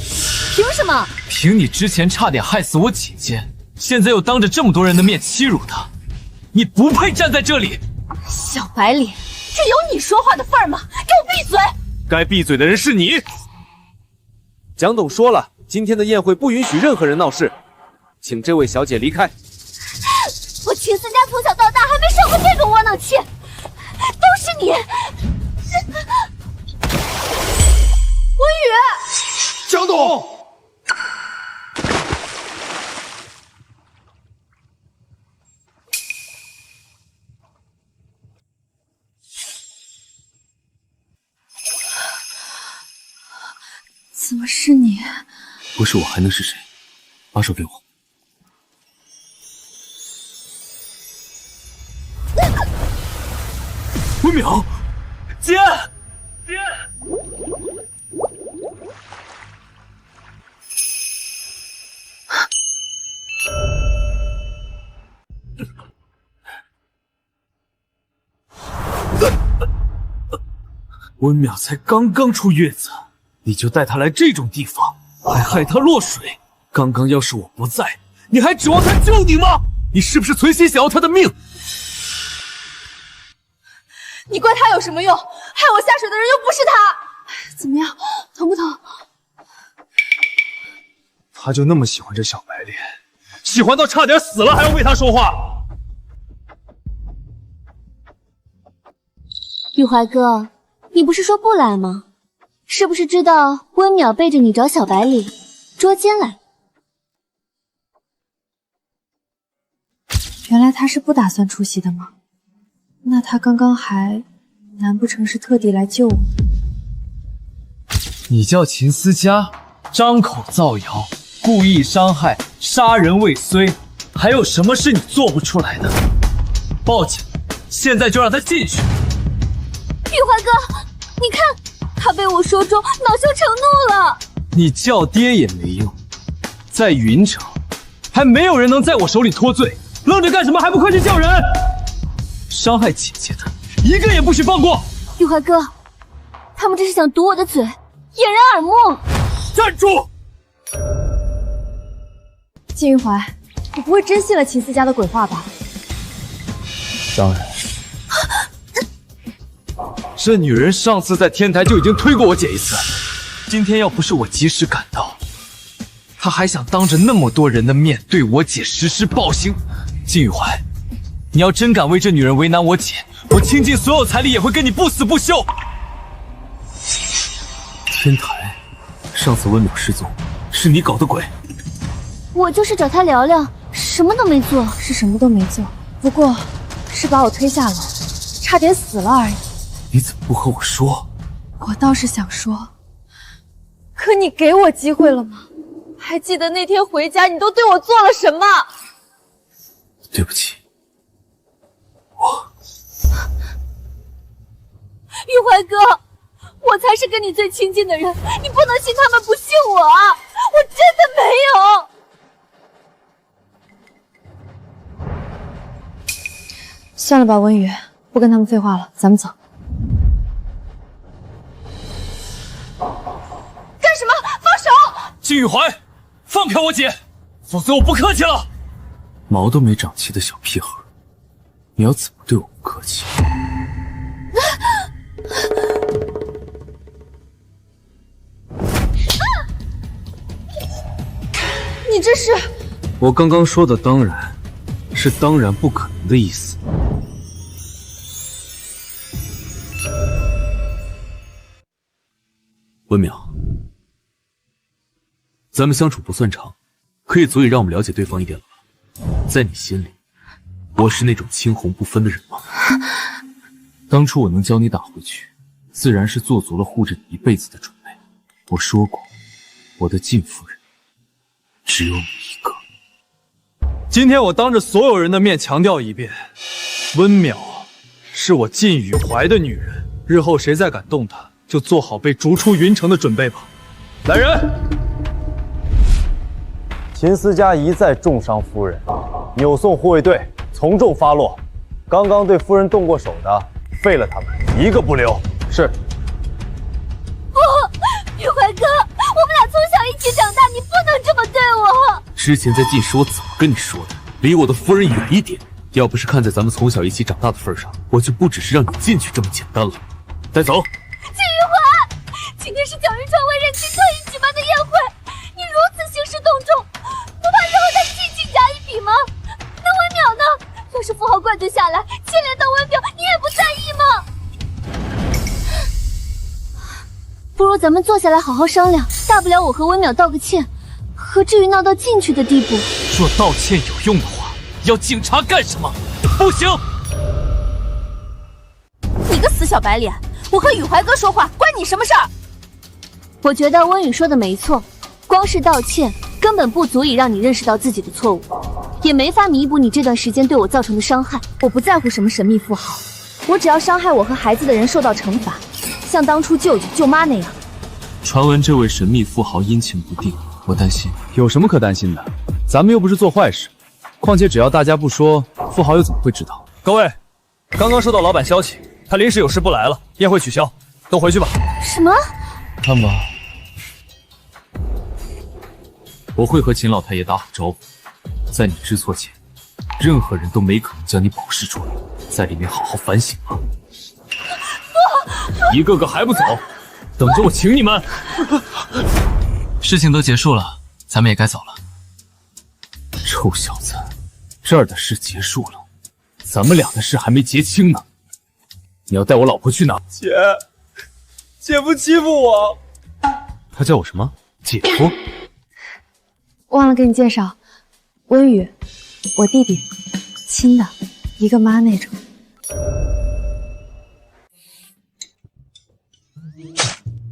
凭什么？凭你之前差点害死我姐姐，现在又当着这么多人的面欺辱她，你不配站在这里！小白脸，这有你说话的份儿吗？给我闭嘴！该闭嘴的人是你。蒋董说了，今天的宴会不允许任何人闹事，请这位小姐离开。我秦思家从小到大还没受过这种窝囊气，都是你！文宇，蒋董，怎么是你？不是我还能是谁？把手给我。文淼，姐，姐。温淼才刚刚出月子，你就带她来这种地方，还害她落水。刚刚要是我不在，你还指望她救你吗？你是不是存心想要她的命？你怪他有什么用？害我下水的人又不是他。怎么样，疼不疼？他就那么喜欢这小白脸，喜欢到差点死了还要为他说话。玉怀哥，你不是说不来吗？是不是知道温淼背着你找小白脸捉奸来了？原来他是不打算出席的吗？那他刚刚还，难不成是特地来救我？你叫秦思佳，张口造谣，故意伤害，杀人未遂，还有什么是你做不出来的？报警，现在就让他进去。玉怀哥，你看，他被我说中，恼羞成怒了。你叫爹也没用，在云城，还没有人能在我手里脱罪，愣着干什么？还不快去叫人！伤害姐姐的，一个也不许放过！玉怀哥，他们这是想堵我的嘴，掩人耳目。站住！季云怀，你不会真信了秦思佳的鬼话吧？当然。这女人上次在天台就已经推过我姐一次，今天要不是我及时赶到，她还想当着那么多人的面对我姐实施暴行。季雨怀，你要真敢为这女人为难我姐，我倾尽所有财力也会跟你不死不休。天台，上次温淼失踪，是你搞的鬼？我就是找他聊聊，什么都没做。是什么都没做，不过是把我推下楼，差点死了而已。你怎么不和我说？我倒是想说，可你给我机会了吗？还记得那天回家你都对我做了什么？对不起，玉怀哥，我才是跟你最亲近的人，你不能信他们不信我啊！我真的没有。算了吧，温雨，不跟他们废话了，咱们走。干什么？放手！季雨怀，放开我姐，否则我不客气了。毛都没长齐的小屁孩，你要怎么对我不客气？你这是……我刚刚说的当然，是当然不可能的意思。温淼，咱们相处不算长，可以足以让我们了解对方一点了吧？在你心里，我是那种青红不分的人吗？当初我能将你打回去，自然是做足了护着你一辈子的准备。我说过，我的靳夫人只有你一个。今天我当着所有人的面强调一遍，温淼是我靳雨怀的女人，日后谁再敢动她，就做好被逐出云城的准备吧。来人！秦思嘉一再重伤夫人，扭送护卫队从重发落。刚刚对夫人动过手的，废了他们，一个不留。是。不，雨怀哥，我们俩从小一起长大，你不能这么对我。之前在晋室我怎么跟你说的？离我的夫人远一点。要不是看在咱们从小一起长大的份上，我就不只是让你进去这么简单了。带走。季雨怀，今天是蒋云川为人妻特意举办的宴会，你如此行事动众，不怕日后再记进甲一笔吗？那温淼呢？要是富豪灌醉下来，牵连到温淼，你也不在意吗？不如咱们坐下来好好商量，大不了我和温淼道个歉，何至于闹到进去的地步？若道歉有用的话，要警察干什么？不行！你个死小白脸，我和雨怀哥说话，关你什么事儿？我觉得温雨说的没错，光是道歉根本不足以让你认识到自己的错误，也没法弥补你这段时间对我造成的伤害。我不在乎什么神秘富豪，我只要伤害我和孩子的人受到惩罚，像当初舅舅舅妈那样。传闻这位神秘富豪阴晴不定，我担心。有什么可担心的？咱们又不是做坏事，况且只要大家不说，富豪又怎么会知道？各位，刚刚收到老板消息，他临时有事不来了，宴会取消，都回去吧。什么？看吧，我会和秦老太爷打好招呼，在你知错前，任何人都没可能将你保释出来，在里面好好反省吧。一个个还不走，等着我请你们。事情都结束了，咱们也该走了。臭小子，这儿的事结束了，咱们俩的事还没结清呢。你要带我老婆去哪？姐夫欺负我。他叫我什么？姐夫？忘了给你介绍，温雨，我弟弟，亲的，一个妈那种。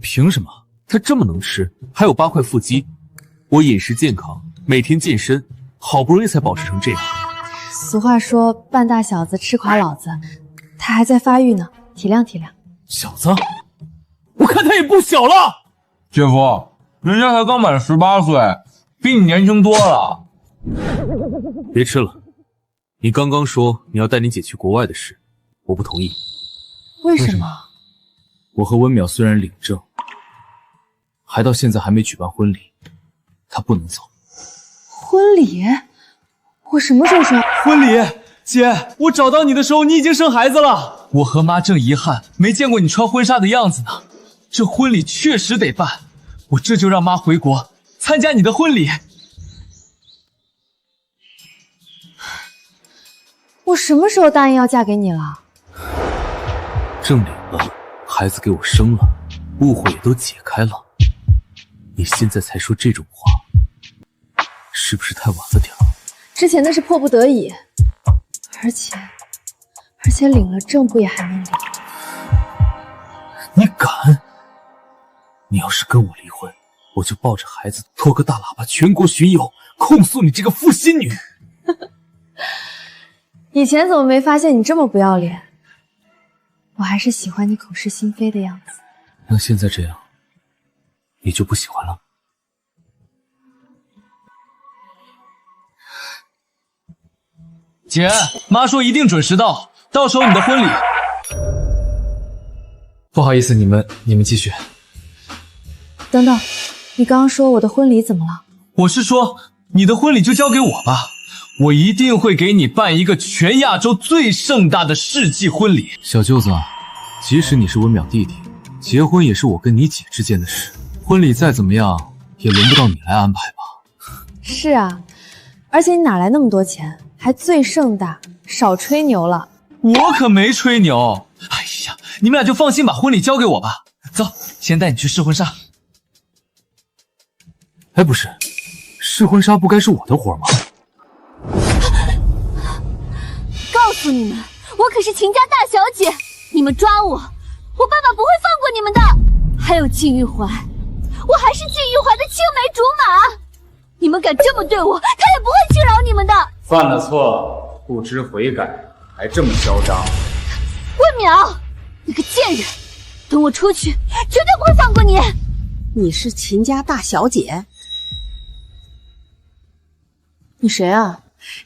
凭什么？他这么能吃，还有8块腹肌。我饮食健康，每天健身，好不容易才保持成这样。俗话说，半大小子吃垮老子，他还在发育呢，体谅体谅。小子，我看他也不小了。姐夫，人家才刚满18岁，比你年轻多了。别吃了，你刚刚说你要带你姐去国外的事，我不同意。为什么？我和温淼虽然领证，还到现在还没举办婚礼，她不能走。婚礼？我什么时候说婚礼？姐，我找到你的时候，你已经生孩子了。我和妈正遗憾没见过你穿婚纱的样子呢。这婚礼确实得办，我这就让妈回国参加你的婚礼。我什么时候答应要嫁给你了？证领了，孩子给我生了，误会也都解开了。你现在才说这种话，是不是太晚了点？之前那是迫不得已，而且领了证不也还能离？你敢？你要是跟我离婚，我就抱着孩子拖个大喇叭全国巡游，控诉你这个负心女。以前怎么没发现你这么不要脸？我还是喜欢你口是心非的样子。那现在这样，你就不喜欢了？姐，妈说一定准时到，到时候你的婚礼……不好意思，你们继续。等等，你刚刚说我的婚礼怎么了？我是说，你的婚礼就交给我吧，我一定会给你办一个全亚洲最盛大的世纪婚礼。小舅子，即使你是温淼弟弟，结婚也是我跟你姐之间的事，婚礼再怎么样也轮不到你来安排吧？是啊，而且你哪来那么多钱，还最盛大？少吹牛了。我可没吹牛。哎呀，你们俩就放心把婚礼交给我吧。走，先带你去试婚纱。哎，不是，试婚纱不该是我的活吗？告诉你们，我可是秦家大小姐，你们抓我，我爸爸不会放过你们的。还有靳玉怀，我还是靳玉怀的青梅竹马，你们敢这么对我，他也不会轻饶你们的。犯了错不知悔改，还这么嚣张。温淼，你个贱人，等我出去，绝对不会放过你。你是秦家大小姐？你谁啊？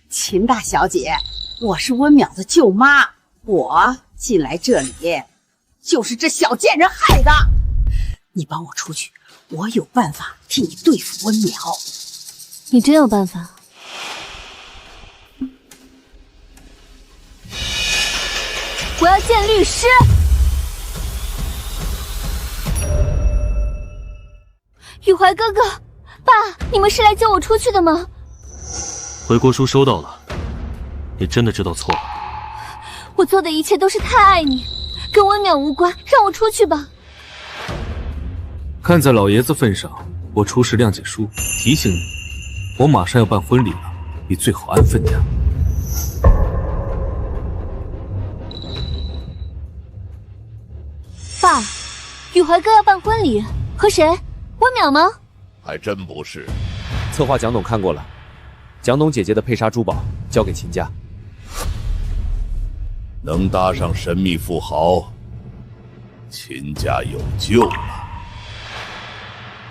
秦大小姐，我是温淼的舅妈，我进来这里就是这小贱人害的。你帮我出去，我有办法替你对付温淼。你真有办法？我要见律师。雨怀哥哥，爸，你们是来救我出去的吗？回国书收到了，你真的知道错了。我做的一切都是太爱你，跟温淼无关，让我出去吧。看在老爷子份上，我出示谅解书，提醒你，我马上要办婚礼了，你最好安分点。爸，雨怀哥要办婚礼，和谁？温淼吗？还真不是。策划蒋董看过了，蒋董姐姐的配纱珠宝交给秦家。能搭上神秘富豪，秦家有救了。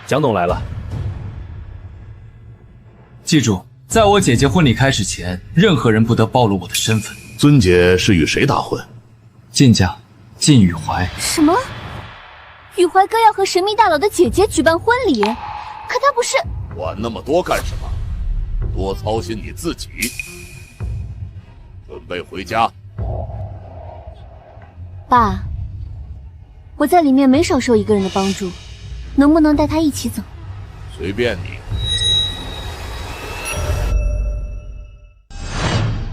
蒋董来了。记住，在我姐姐婚礼开始前，任何人不得暴露我的身份。尊姐是与谁大婚？靳家，靳雨怀。什么？雨怀哥要和神秘大佬的姐姐举办婚礼，可他不是……管那么多干什么？多操心你自己。准备回家。爸，我在里面没少受一个人的帮助，能不能带他一起走？随便你。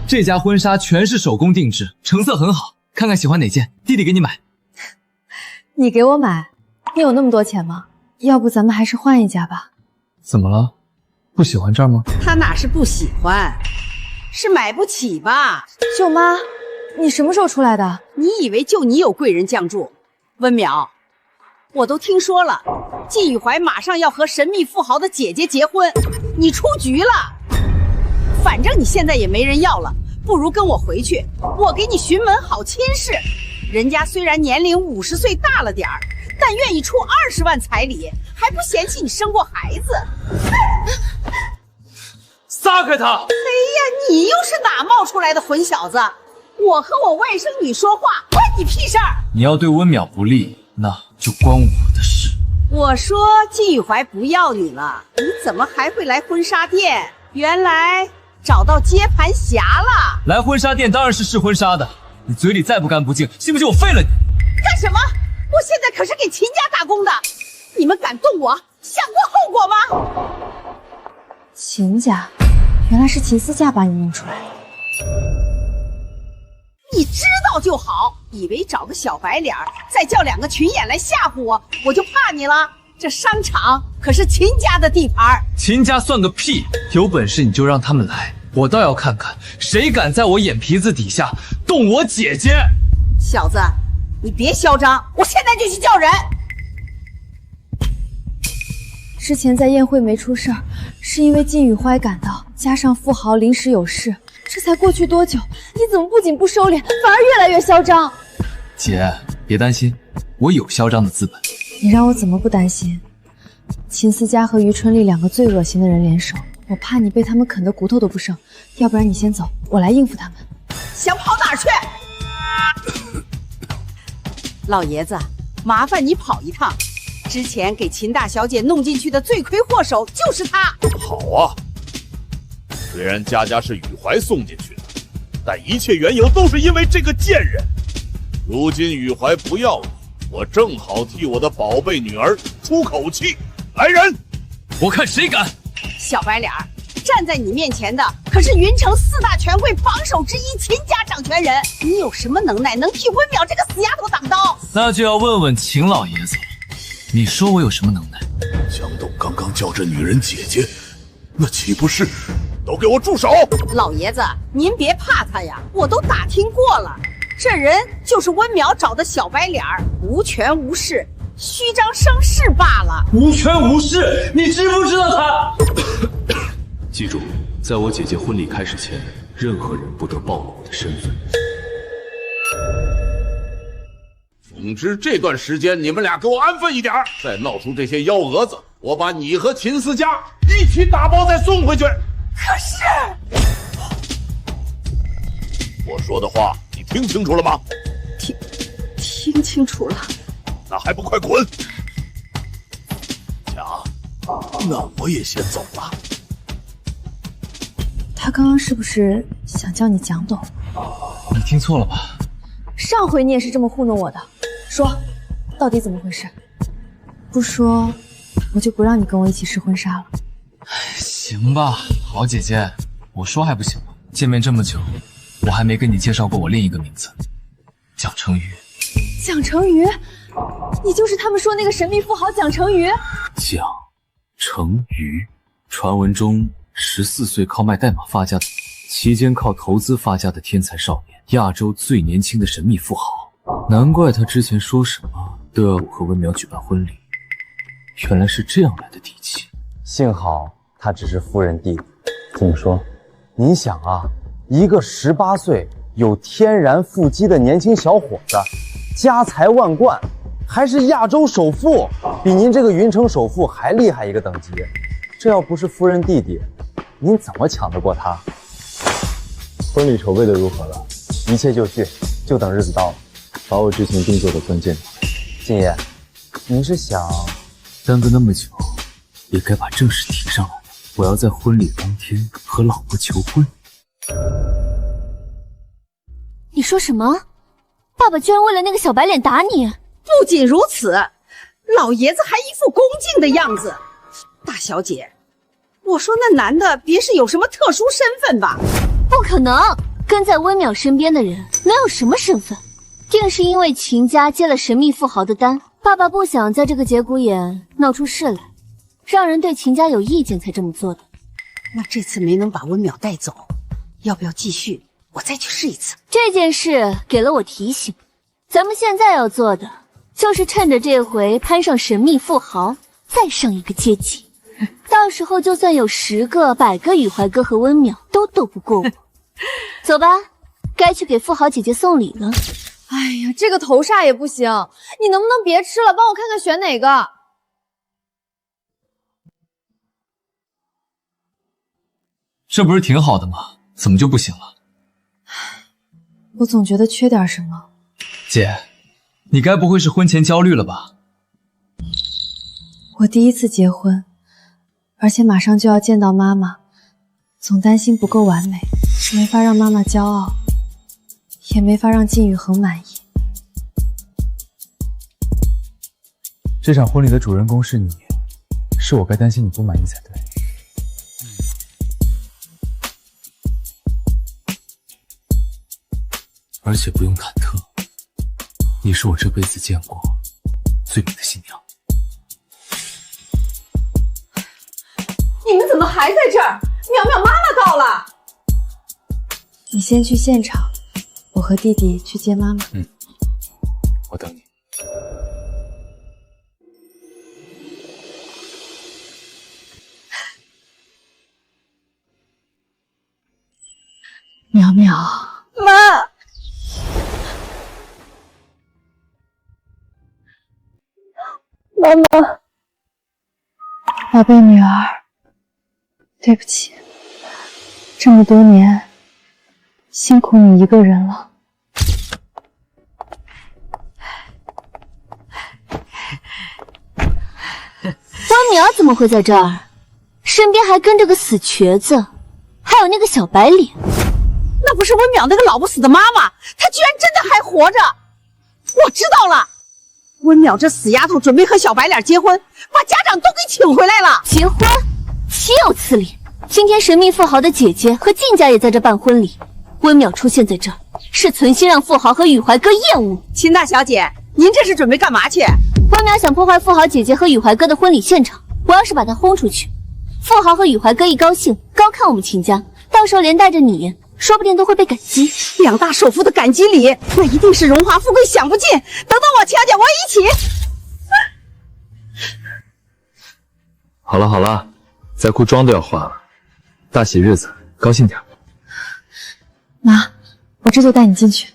这家婚纱全是手工定制，成色很好，看看喜欢哪件，弟弟给你买。你给我买？你有那么多钱吗？要不咱们还是换一家吧。怎么了？不喜欢这儿吗？他哪是不喜欢，是买不起吧？舅妈，你什么时候出来的？你以为就你有贵人相助？温淼，我都听说了，靳雨怀马上要和神秘富豪的姐姐结婚，你出局了。反正你现在也没人要了，不如跟我回去，我给你寻门好亲事。人家虽然年龄50岁大了点儿，但愿意出20万彩礼，还不嫌弃你生过孩子。撒开他！哎呀，你又是哪冒出来的混小子？我和我外甥女说话，关你屁事儿！你要对温淼不利，那就关我的事。我说靳雨怀不要你了，你怎么还会来婚纱店？原来找到接盘侠了。来婚纱店当然是试婚纱的，你嘴里再不干不净，信不信我废了你？干什么？我现在可是给秦家打工的，你们敢动我，想过后果吗？秦家，原来是秦思佳把你弄出来的。你知道就好，以为找个小白脸再叫2个群演来吓唬我，我就怕你了？这商场可是秦家的地盘。秦家算个屁！有本事你就让他们来，我倒要看看谁敢在我眼皮子底下动我姐姐。小子，你别嚣张，我现在就去叫人。之前在宴会没出事儿，是因为靳雨怀赶到，加上富豪临时有事，这才过去多久，你怎么不仅不收敛，反而越来越嚣张？姐，别担心，我有嚣张的资本。你让我怎么不担心？秦思佳和于春丽2个最恶心的人联手，我怕你被他们啃得骨头都不剩。要不然你先走，我来应付他们。想跑哪儿去？老爷子，麻烦你跑一趟。之前给秦大小姐弄进去的罪魁祸首就是他。好啊，虽然佳佳是雨怀送进去的，但一切缘由都是因为这个贱人。如今雨怀不要你，我正好替我的宝贝女儿出口气。来人，我看谁敢！小白脸儿，站在你面前的可是云城4大权贵榜首之一秦家掌权人，你有什么能耐能替温淼这个死丫头挡刀？那就要问问秦老爷子，你说我有什么能耐？江董刚刚叫这女人姐姐，那岂不是？都给我住手！老爷子，您别怕他呀，我都打听过了，这人就是温淼找的小白脸儿，无权无势，虚张声势罢了。无权无势，你知不知道他？记住，在我姐姐婚礼开始前，任何人不得暴露我的身份。总之，这段时间你们俩给我安分一点，再闹出这些幺蛾子，我把你和秦思佳一起打包再送回去。可是，我说的话你听清楚了吗？听清楚了。那还不快滚！佳，那我也先走了。他刚刚是不是想叫你蒋董？你听错了吧？上回你也是这么糊弄我的。说，到底怎么回事？不说，我就不让你跟我一起试婚纱了。行吧，好姐姐，我说还不行吗？见面这么久，我还没跟你介绍过我另一个名字，蒋成瑜。蒋成瑜，你就是他们说那个神秘富豪蒋成瑜？蒋成瑜，传闻中14岁靠卖代码发家，期间靠投资发家的天才少年，亚洲最年轻的神秘富豪。难怪他之前说什么都要我和温淼举办婚礼，原来是这样来的底气。幸好他只是夫人弟弟。这么说，您想啊，一个18岁有天然腹肌的年轻小伙子，家财万贯，还是亚洲首富，比您这个云城首富还厉害一个等级。这要不是夫人弟弟，您怎么抢得过他？婚礼筹备的如何了？一切就绪，就等日子到了。把我之前定做的婚戒拿来。晋爷，您是想耽搁那么久，也该把正事提上来了。我要在婚礼当天和老婆求婚。你说什么？爸爸居然为了那个小白脸打你？不仅如此，老爷子还一副恭敬的样子。大小姐，我说那男的别是有什么特殊身份吧？不可能，跟在温淼身边的人能有什么身份？定是因为秦家接了神秘富豪的单，爸爸不想在这个节骨眼闹出事来，让人对秦家有意见才这么做的。那这次没能把温淼带走，要不要继续？我再去试一次。这件事给了我提醒，咱们现在要做的就是趁着这回攀上神秘富豪，再上一个阶级。到时候就算有10个、100个雨怀哥和温淼都斗不过我。走吧，该去给富豪姐姐送礼了。哎呀，这个头纱也不行，你能不能别吃了，帮我看看选哪个？这不是挺好的吗？怎么就不行了？我总觉得缺点什么。姐，你该不会是婚前焦虑了吧？我第一次结婚，而且马上就要见到妈妈，总担心不够完美，没法让妈妈骄傲，也没法让靳宇恒满意。这场婚礼的主人公是你，是我该担心你不满意才对。而且不用忐忑，你是我这辈子见过最美的新娘。你们怎么还在这儿？淼淼妈妈到了。你先去现场，我和弟弟去接妈妈。我等你。淼淼，妈。妈妈，宝贝女儿，对不起，这么多年辛苦你一个人了。淼怎么会在这儿？身边还跟着个死瘸子，还有那个小白脸。那不是温淼那个老不死的妈妈，她居然真的还活着！我知道了，温淼这死丫头准备和小白脸结婚，把家长都给请回来了。结婚？岂有此理！今天神秘富豪的姐姐和靳家也在这办婚礼，温淼出现在这儿，是存心让富豪和宇怀哥厌恶。秦大小姐，您这是准备干嘛去？温淼想破坏富豪姐姐和宇怀哥的婚礼现场，我要是把他轰出去，富豪和宇怀哥一高兴，高看我们秦家，到时候连带着你，说不定都会被感激。两大首富的感激礼，那一定是荣华富贵享不尽。等等我，秦小姐，我一起。好了好了，再哭妆都要化了，大喜日子，高兴点。妈，我这就带你进去。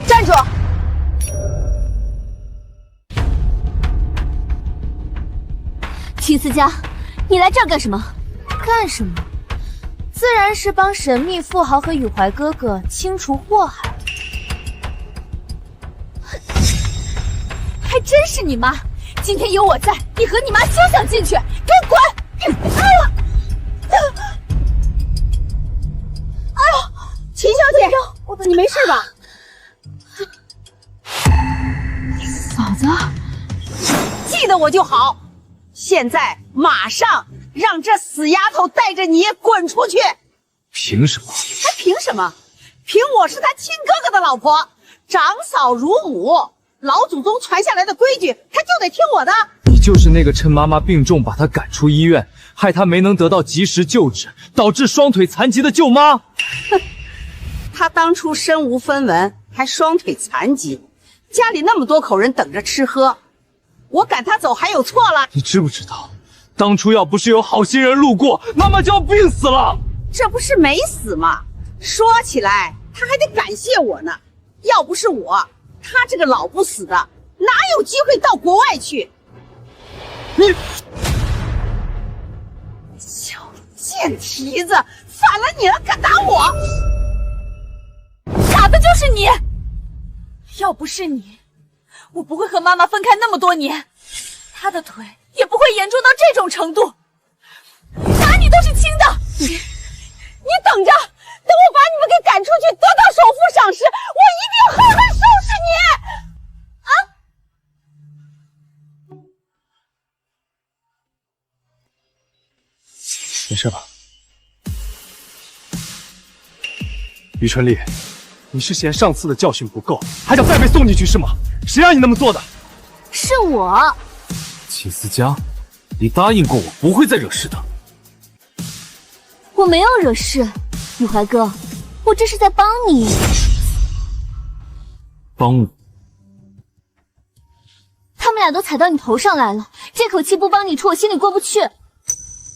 站住！秦思佳，你来这儿干什么？干什么？自然是帮神秘富豪和宇怀哥哥清除祸害。还真是你妈！今天有我在，你和你妈休想进去！给我滚！哎呦，秦小姐，你没事吧？嫂子，记得我就好。现在马上让这死丫头带着你滚出去！凭什么？还凭什么？凭我是他亲哥哥的老婆，长嫂如母，老祖宗传下来的规矩，他就得听我的。你就是那个趁妈妈病重把她赶出医院，害她没能得到及时救治，导致双腿残疾的舅妈。哼，她当初身无分文，还双腿残疾，家里那么多口人等着吃喝，我赶她走还有错了？你知不知道，当初要不是有好心人路过，妈妈就要病死了。这不是没死吗？说起来，她还得感谢我呢。要不是我，她这个老不死的，哪有机会到国外去？你小贱蹄子，反了你了，敢打我！打的就是你！要不是你，我不会和妈妈分开那么多年，她的腿也不会严重到这种程度。打你都是轻的，你等着，等我把你们给赶出去，得到首富赏识，我一定狠狠收拾你！啊！没事吧？于春丽，你是嫌上次的教训不够，还想再被送进去是吗？谁让你那么做的？是我。秦思佳，你答应过我不会再惹事的。我没有惹事，宇怀哥，我这是在帮你。帮我？他们俩都踩到你头上来了，这口气不帮你出，我心里过不去。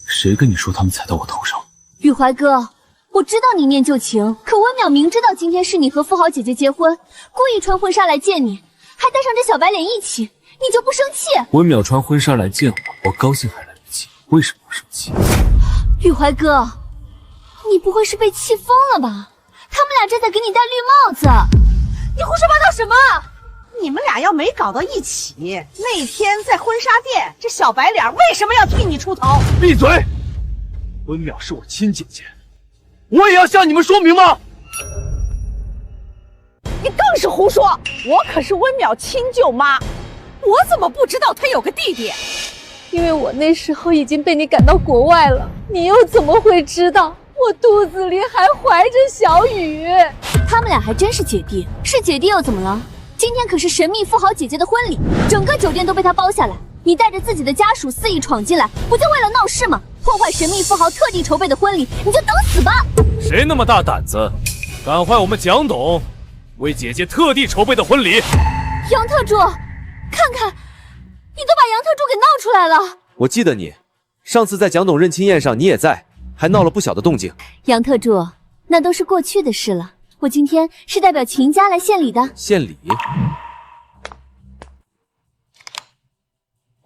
谁跟你说他们踩到我头上？宇怀哥，我知道你念旧情，可温淼明知道今天是你和富豪姐姐结婚，故意穿婚纱来见你，还带上这小白脸一起，你就不生气？温淼穿婚纱来见我，我高兴还来不及，为什么要生气？宇怀哥，你不会是被气疯了吧？他们俩正在给你戴绿帽子，你胡说八道什么？你们俩要没搞到一起，那天在婚纱店，这小白脸为什么要替你出头？闭嘴！温淼是我亲姐姐，我也要向你们说明吗？你更是胡说！我可是温淼亲舅妈，我怎么不知道她有个弟弟？因为我那时候已经被你赶到国外了，你又怎么会知道我肚子里还怀着小雨？他们俩还真是姐弟，是姐弟又怎么了？今天可是神秘富豪姐姐的婚礼，整个酒店都被他包下来，你带着自己的家属肆意闯进来，不就为了闹事吗？破坏神秘富豪特地筹备的婚礼，你就等死吧！谁那么大胆子，敢坏我们蒋董为姐姐特地筹备的婚礼？杨特助，看看，你都把杨特助给闹出来了。我记得你，上次在蒋董认亲宴上你也在，还闹了不小的动静。杨特助，那都是过去的事了。我今天是代表秦家来献礼的。献礼？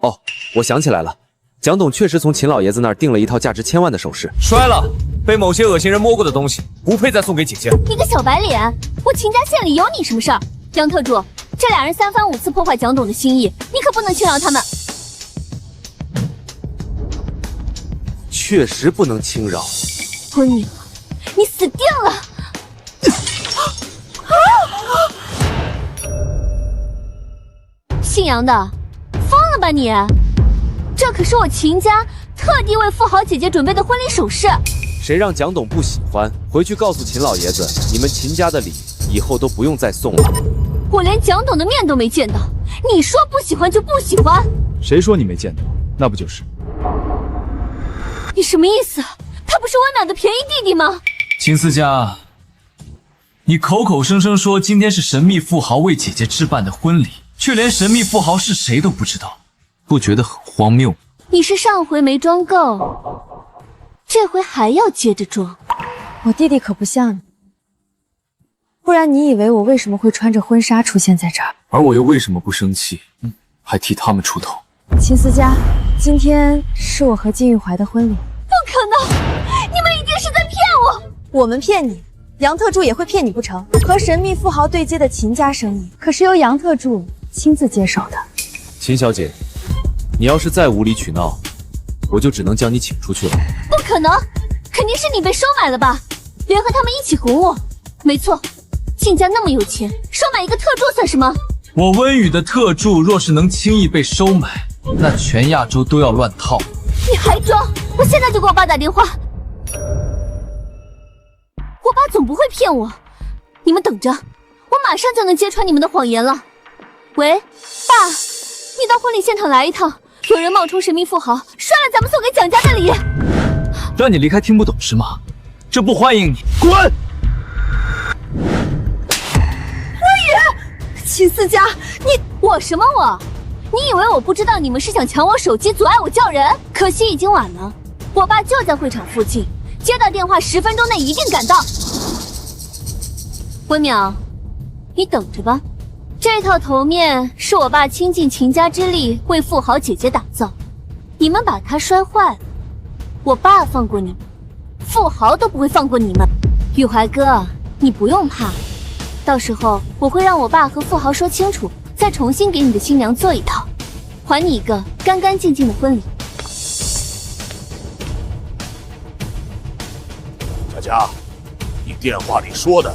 哦，我想起来了，蒋董确实从秦老爷子那儿订了一套价值1000万的首饰。摔了，被某些恶心人摸过的东西，不配再送给姐姐。你个小白脸，我秦家献礼有你什么事儿？杨特助，这俩人3番5次破坏蒋董的心意，你可不能轻饶他们。确实不能轻饶。温淼，你死定了！姓杨的，疯了吧你？这可是我秦家特地为富豪姐姐准备的婚礼首饰。谁让蒋董不喜欢，回去告诉秦老爷子，你们秦家的礼以后都不用再送了。我连蒋董的面都没见到，你说不喜欢就不喜欢？谁说你没见到？那不就是？你什么意思？他不是温淼的便宜弟弟吗？秦思佳，你口口声声说今天是神秘富豪为姐姐置办的婚礼，却连神秘富豪是谁都不知道，不觉得很荒谬？你是上回没装够，这回还要接着装。我弟弟可不像你，不然你以为我为什么会穿着婚纱出现在这儿？而我又为什么不生气，还替他们出头？秦思佳，今天是我和金玉怀的婚礼。不可能，你们一定是在骗我！我们骗你，杨特助也会骗你不成？和神秘富豪对接的秦家生意，可是由杨特助亲自接手的。秦小姐，你要是再无理取闹，我就只能将你请出去了。不可能，肯定是你被收买了吧？联合他们一起哄我。没错，晋家那么有钱，收买一个特助算什么？我温宇的特助若是能轻易被收买，那全亚洲都要乱套。你还装？我现在就给我爸打电话。我爸总不会骗我，你们等着，我马上就能揭穿你们的谎言了。喂，爸，你到婚礼现场来一趟，有人冒充神秘富豪，摔了咱们送给蒋家的礼。让你离开听不懂是吗？这不欢迎你，滚！温宇，秦思佳，我什么我？你以为我不知道你们是想抢我手机，阻碍我叫人？可惜已经晚了，我爸就在会场附近，接到电话10分钟内一定赶到。温淼，你等着吧，这套头面是我爸倾尽秦家之力为富豪姐姐打造，你们把它摔坏了，我爸放过你们，富豪都不会放过你们。宇怀哥，你不用怕，到时候我会让我爸和富豪说清楚，再重新给你的新娘做一套，还你一个干干净净的婚礼。佳佳，你电话里说的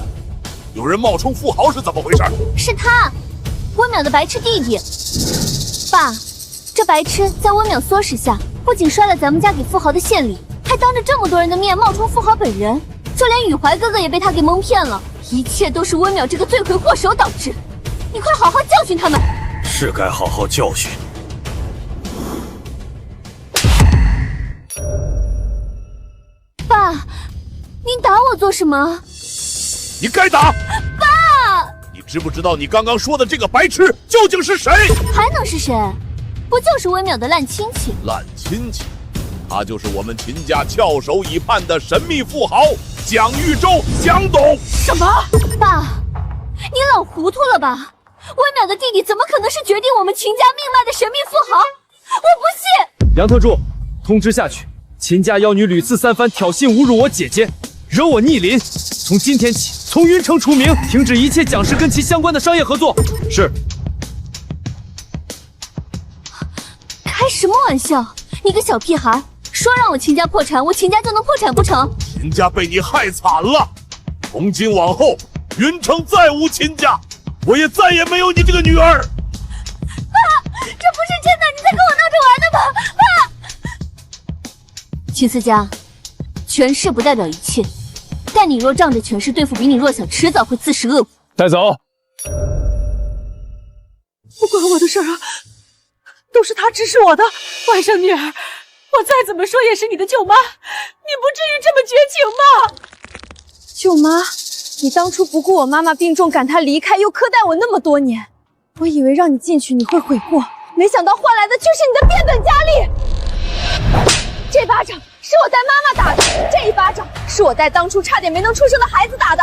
有人冒充富豪是怎么回事？是他，温淼的白痴弟弟。爸，这白痴在温淼唆使下，不仅摔了咱们家给富豪的献礼，还当着这么多人的面冒充富豪本人，就连宇怀哥哥也被他给蒙骗了。一切都是温淼这个罪魁祸首导致，你快好好教训他们。是该好好教训。爸，您打我做什么？你该打！爸，你知不知道你刚刚说的这个白痴究竟是谁？还能是谁？不就是温淼的烂亲戚？烂亲戚，他就是我们秦家翘首以盼的神秘富豪蒋玉州蒋董。什么？爸，你老糊涂了吧？温淼的弟弟怎么可能是决定我们秦家命脉的神秘富豪？我不信！杨特助，通知下去，秦家妖女屡次3番挑衅侮辱我姐姐，惹我逆鳞，从今天起从云城除名，停止一切蒋氏跟其相关的商业合作。是。开什么玩笑？你个小屁孩，说让我秦家破产，我秦家就能破产不成？秦家被你害惨了，从今往后，云城再无秦家，我也再也没有你这个女儿。爸，这不是真的，你在跟我闹着玩的吧？爸，秦思佳，权势不代表一切，但你若仗着权势对付比你弱小，迟早会自食恶果。带走。不关我的事儿啊，都是他指使我的。外甥女儿，我再怎么说也是你的舅妈，你不至于这么绝情吧？舅妈，你当初不顾我妈妈病重赶她离开，又苛待我那么多年，我以为让你进去你会悔过，没想到换来的却是你的变本加厉。这巴掌是我带妈妈打的，这一巴掌是我带当初差点没能出生的孩子打的，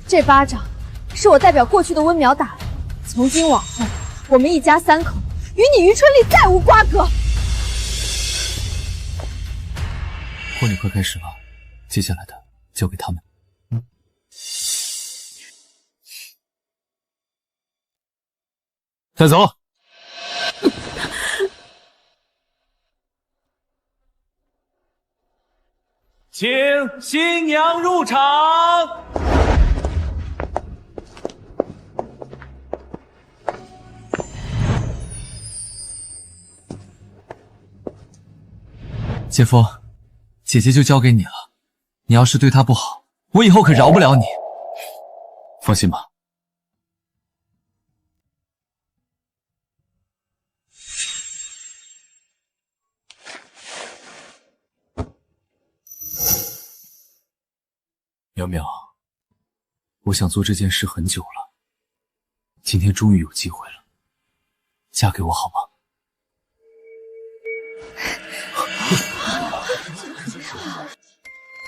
这巴掌是我代表过去的温淼打的。从今往后，我们一家3口与你于春丽再无瓜葛。婚礼快开始了，接下来的交给他们。带走。请新娘入场。姐夫，姐姐就交给你了。你要是对她不好，我以后可饶不了你。放心吧。苗苗，我想做这件事很久了，今天终于有机会了，嫁给我好吗？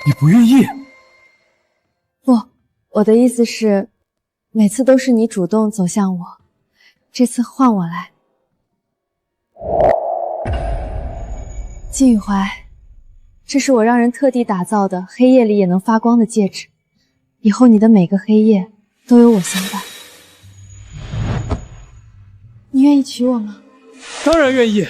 你不愿意？不，我的意思是，每次都是你主动走向我，这次换我来。季雨怀，这是我让人特地打造的黑夜里也能发光的戒指，以后你的每个黑夜都有我相伴。你愿意娶我吗？当然愿意。